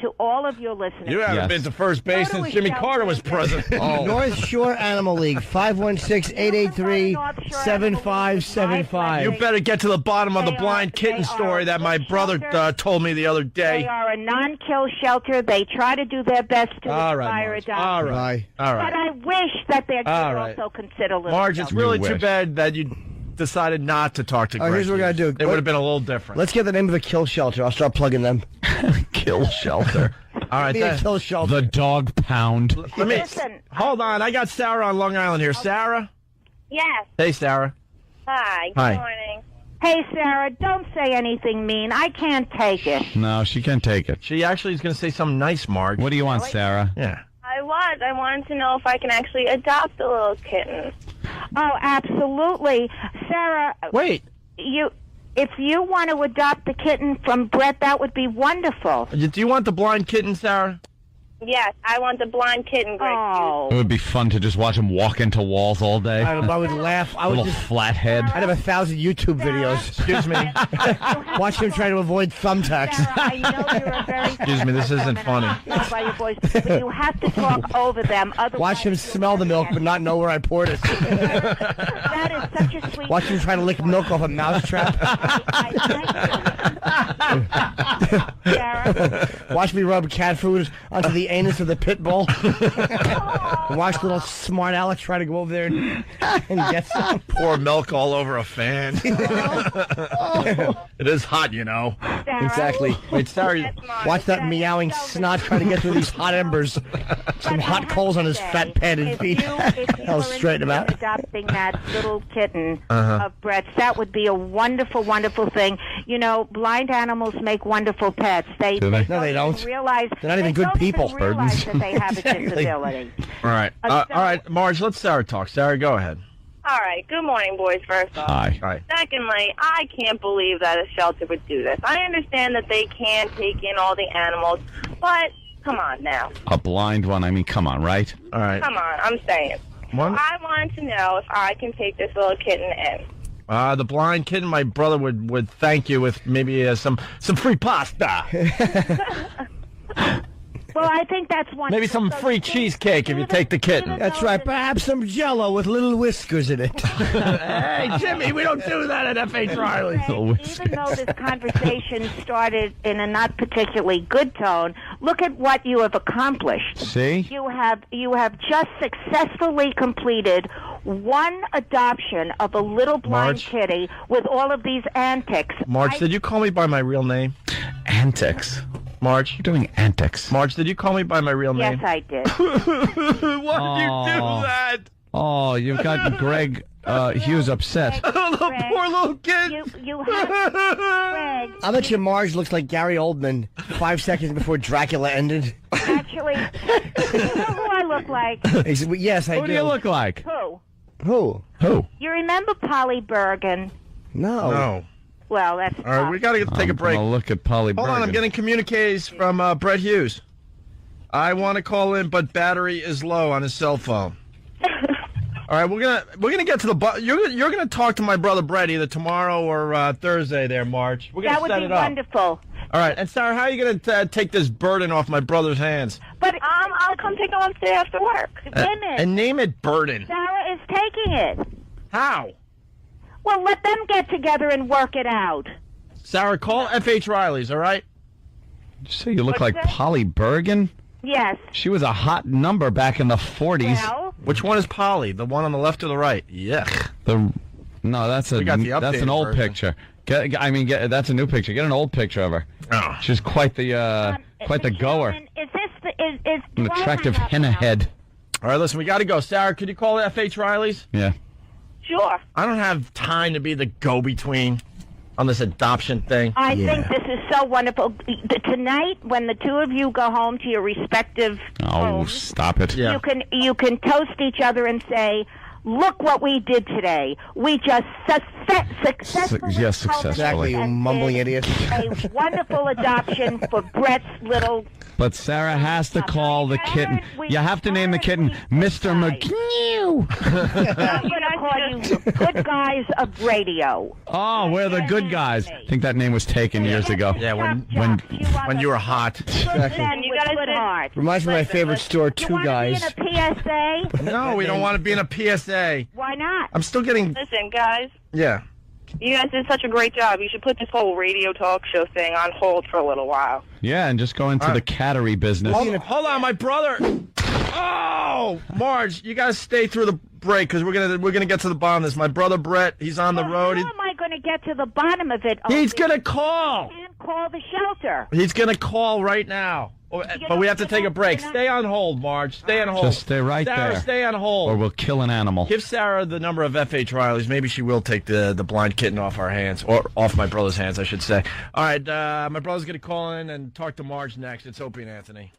to all of your listeners.
You haven't been to first base since Jimmy Carter was president.
North Shore Animal League, 516-883-7575.
You better get to the bottom of the blind kitten story that my brother told me the other day.
They are a non-kill shelter. They try to do their best to inspire
Marge.
adoption.
All right.
But I wish that they could also consider a little
Marge, it's really too bad that you decided not to talk to Greg.
Here's what we got to do.
It would have been a little different.
Let's get the name of a kill shelter. I'll start plugging them.
Kill shelter.
All right.
A kill shelter.
The dog pound.
Hold on. I got Sarah on Long Island here. Sarah?
Yes.
Hey, Sarah.
Hi. Good morning.
Hey, Sarah, don't say anything mean. I can't take it.
No, she can't take it.
She actually is going to say something nice, Marge.
What do you want, Sarah?
Yeah.
I wanted to know if I can actually adopt a little kitten.
Oh, absolutely. Sarah.
Wait.
If you want to adopt the kitten from Brett, that would be wonderful.
Do you want the blind kitten, Sarah?
Yes, I want the blind kitten, Greg.
Oh.
It would be fun to just watch him walk into walls all day.
I would laugh. I would
little flat head.
I'd have 1,000 YouTube videos.
Excuse me.
Watch him try to avoid thumbtacks.
Sarah, I know you're a very...
Excuse me, this isn't funny.
By your voice, but you have to talk over them.
Watch him smell the milk but not know where I poured it.
That is such a sweet...
Watch him try to lick milk off a mousetrap.
Sarah.
Watch me rub cat food onto the anus of the pit bull. Watch little smart Alex try to go over there and get some.
Pour milk all over a fan. It is hot, you know.
Sarah.
Exactly.
Wait, Sarah.
Watch that meowing snot trying to get through these hot embers. Some hot coals on his fat padded feet. I'll straighten him out.
Adopting that little kitten of Brett's, that would be a wonderful, wonderful thing. You know, blind animals make wonderful pets.
No, they don't.
Realize
they're not even good people.
Realize that they have a disability.
All right, Marge, let Sarah talk. Sarah, go ahead.
All right. Good morning, boys, first off.
Hi.
All right.
Secondly, I can't believe that a shelter would do this. I understand that they can take in all the animals, but come on now.
A blind one, I mean, come on, right?
All right.
Come on, I'm saying. I wanted to know if I can take this little kitten in.
The blind kitten, my brother would thank you with maybe some free pasta.
Well, I think that's one.
Maybe some free cheesecake if you take the kitten.
That's right. Perhaps some Jell-O with little whiskers in it.
Hey, Jimmy, we don't do that at F.H. Riley.
Even though this conversation started in a not particularly good tone, look at what you have accomplished.
See?
You have just successfully completed one adoption of a little blind kitty with all of these antics.
Marge, did you call me by my real name?
Antics.
Marge?
You're doing antics.
Marge, did you call me by my real name?
Yes, I did.
Why did you do that?
Oh, you've got Greg Hughes upset.
Poor little kid.
You have Greg.
I bet you Marge looks like Gary Oldman 5 seconds before Dracula ended.
Actually, you know who I look like?
Yes, I do.
Who do you look like?
Who?
Who?
You remember Polly Bergen?
No.
Well, that's...
All right, we got to take a break.
I'll look at Polly Bergen.
Hold on, I'm getting communiques from Brett Hughes. I want to call in, but battery is low on his cell phone. All right, we're gonna get to the you're gonna talk to my brother Brett either tomorrow or Thursday. There, Marge. We're gonna set it up.
That would be wonderful.
All right, and Sarah, how are you gonna take this burden off my brother's hands?
But I'll come take him upstairs after work.
And name it burden.
Sarah is taking it.
How?
Well, let them get together and work it out.
Sarah, call F.H. Riley's. All right.
Did you say you look like Polly Bergen?
Yes.
She was a hot number back in the 40s.
Well,
which one is Polly? The one on the left or the right? Yuck.
No, that's an old picture. That's a new picture. Get an old picture of her.
Oh.
She's quite the goer.
Is this
an attractive henna head.
All right, listen, we got to go. Sarah, could you call F.H. Riley's?
Yeah.
Sure.
I don't have time to be the go-between on this adoption thing.
I think this is so wonderful. Tonight, when the two of you go home to your respective homes,
stop it.
Yeah.
you can toast each other and say, "Look what we did today. We just successfully."
Yes, successfully.
Exactly, you mumbling idiot.
A wonderful adoption for Brett's little...
But Sarah has to call the kitten. You have to name the kitten Mr. McNew.
I'm going to call you Good Guys of Radio.
Oh, we're the good guys. I think that name was taken years ago.
Yeah, when you were hot.
Exactly.
You guys good heart.
Reminds me of my favorite store, Two Guys.
You want to be in a PSA?
No, we don't want to be in a PSA.
Why not?
I'm still getting...
Listen, guys.
Yeah.
You guys did such a great job. You should put this whole radio talk show thing on hold for a little while.
Yeah, and just go into the cattery business.
Hold on, my brother. Oh, Marge, you guys stay through the break because we're gonna get to the bottom of this. My brother Brett, he's on the road.
How am I going to get to the bottom of it?
He's gonna call.
I can't call the shelter.
He's gonna call right now. But we have to take a break. Stay on hold, Marge. Stay on hold.
Just stay right
Sarah,
there.
Stay on hold.
Or we'll kill an animal.
Give Sarah the number of F.H. Riley's. Maybe she will take the blind kitten off our hands. Or off my brother's hands, I should say. All right, my brother's going to call in and talk to Marge next. It's Opie and Anthony.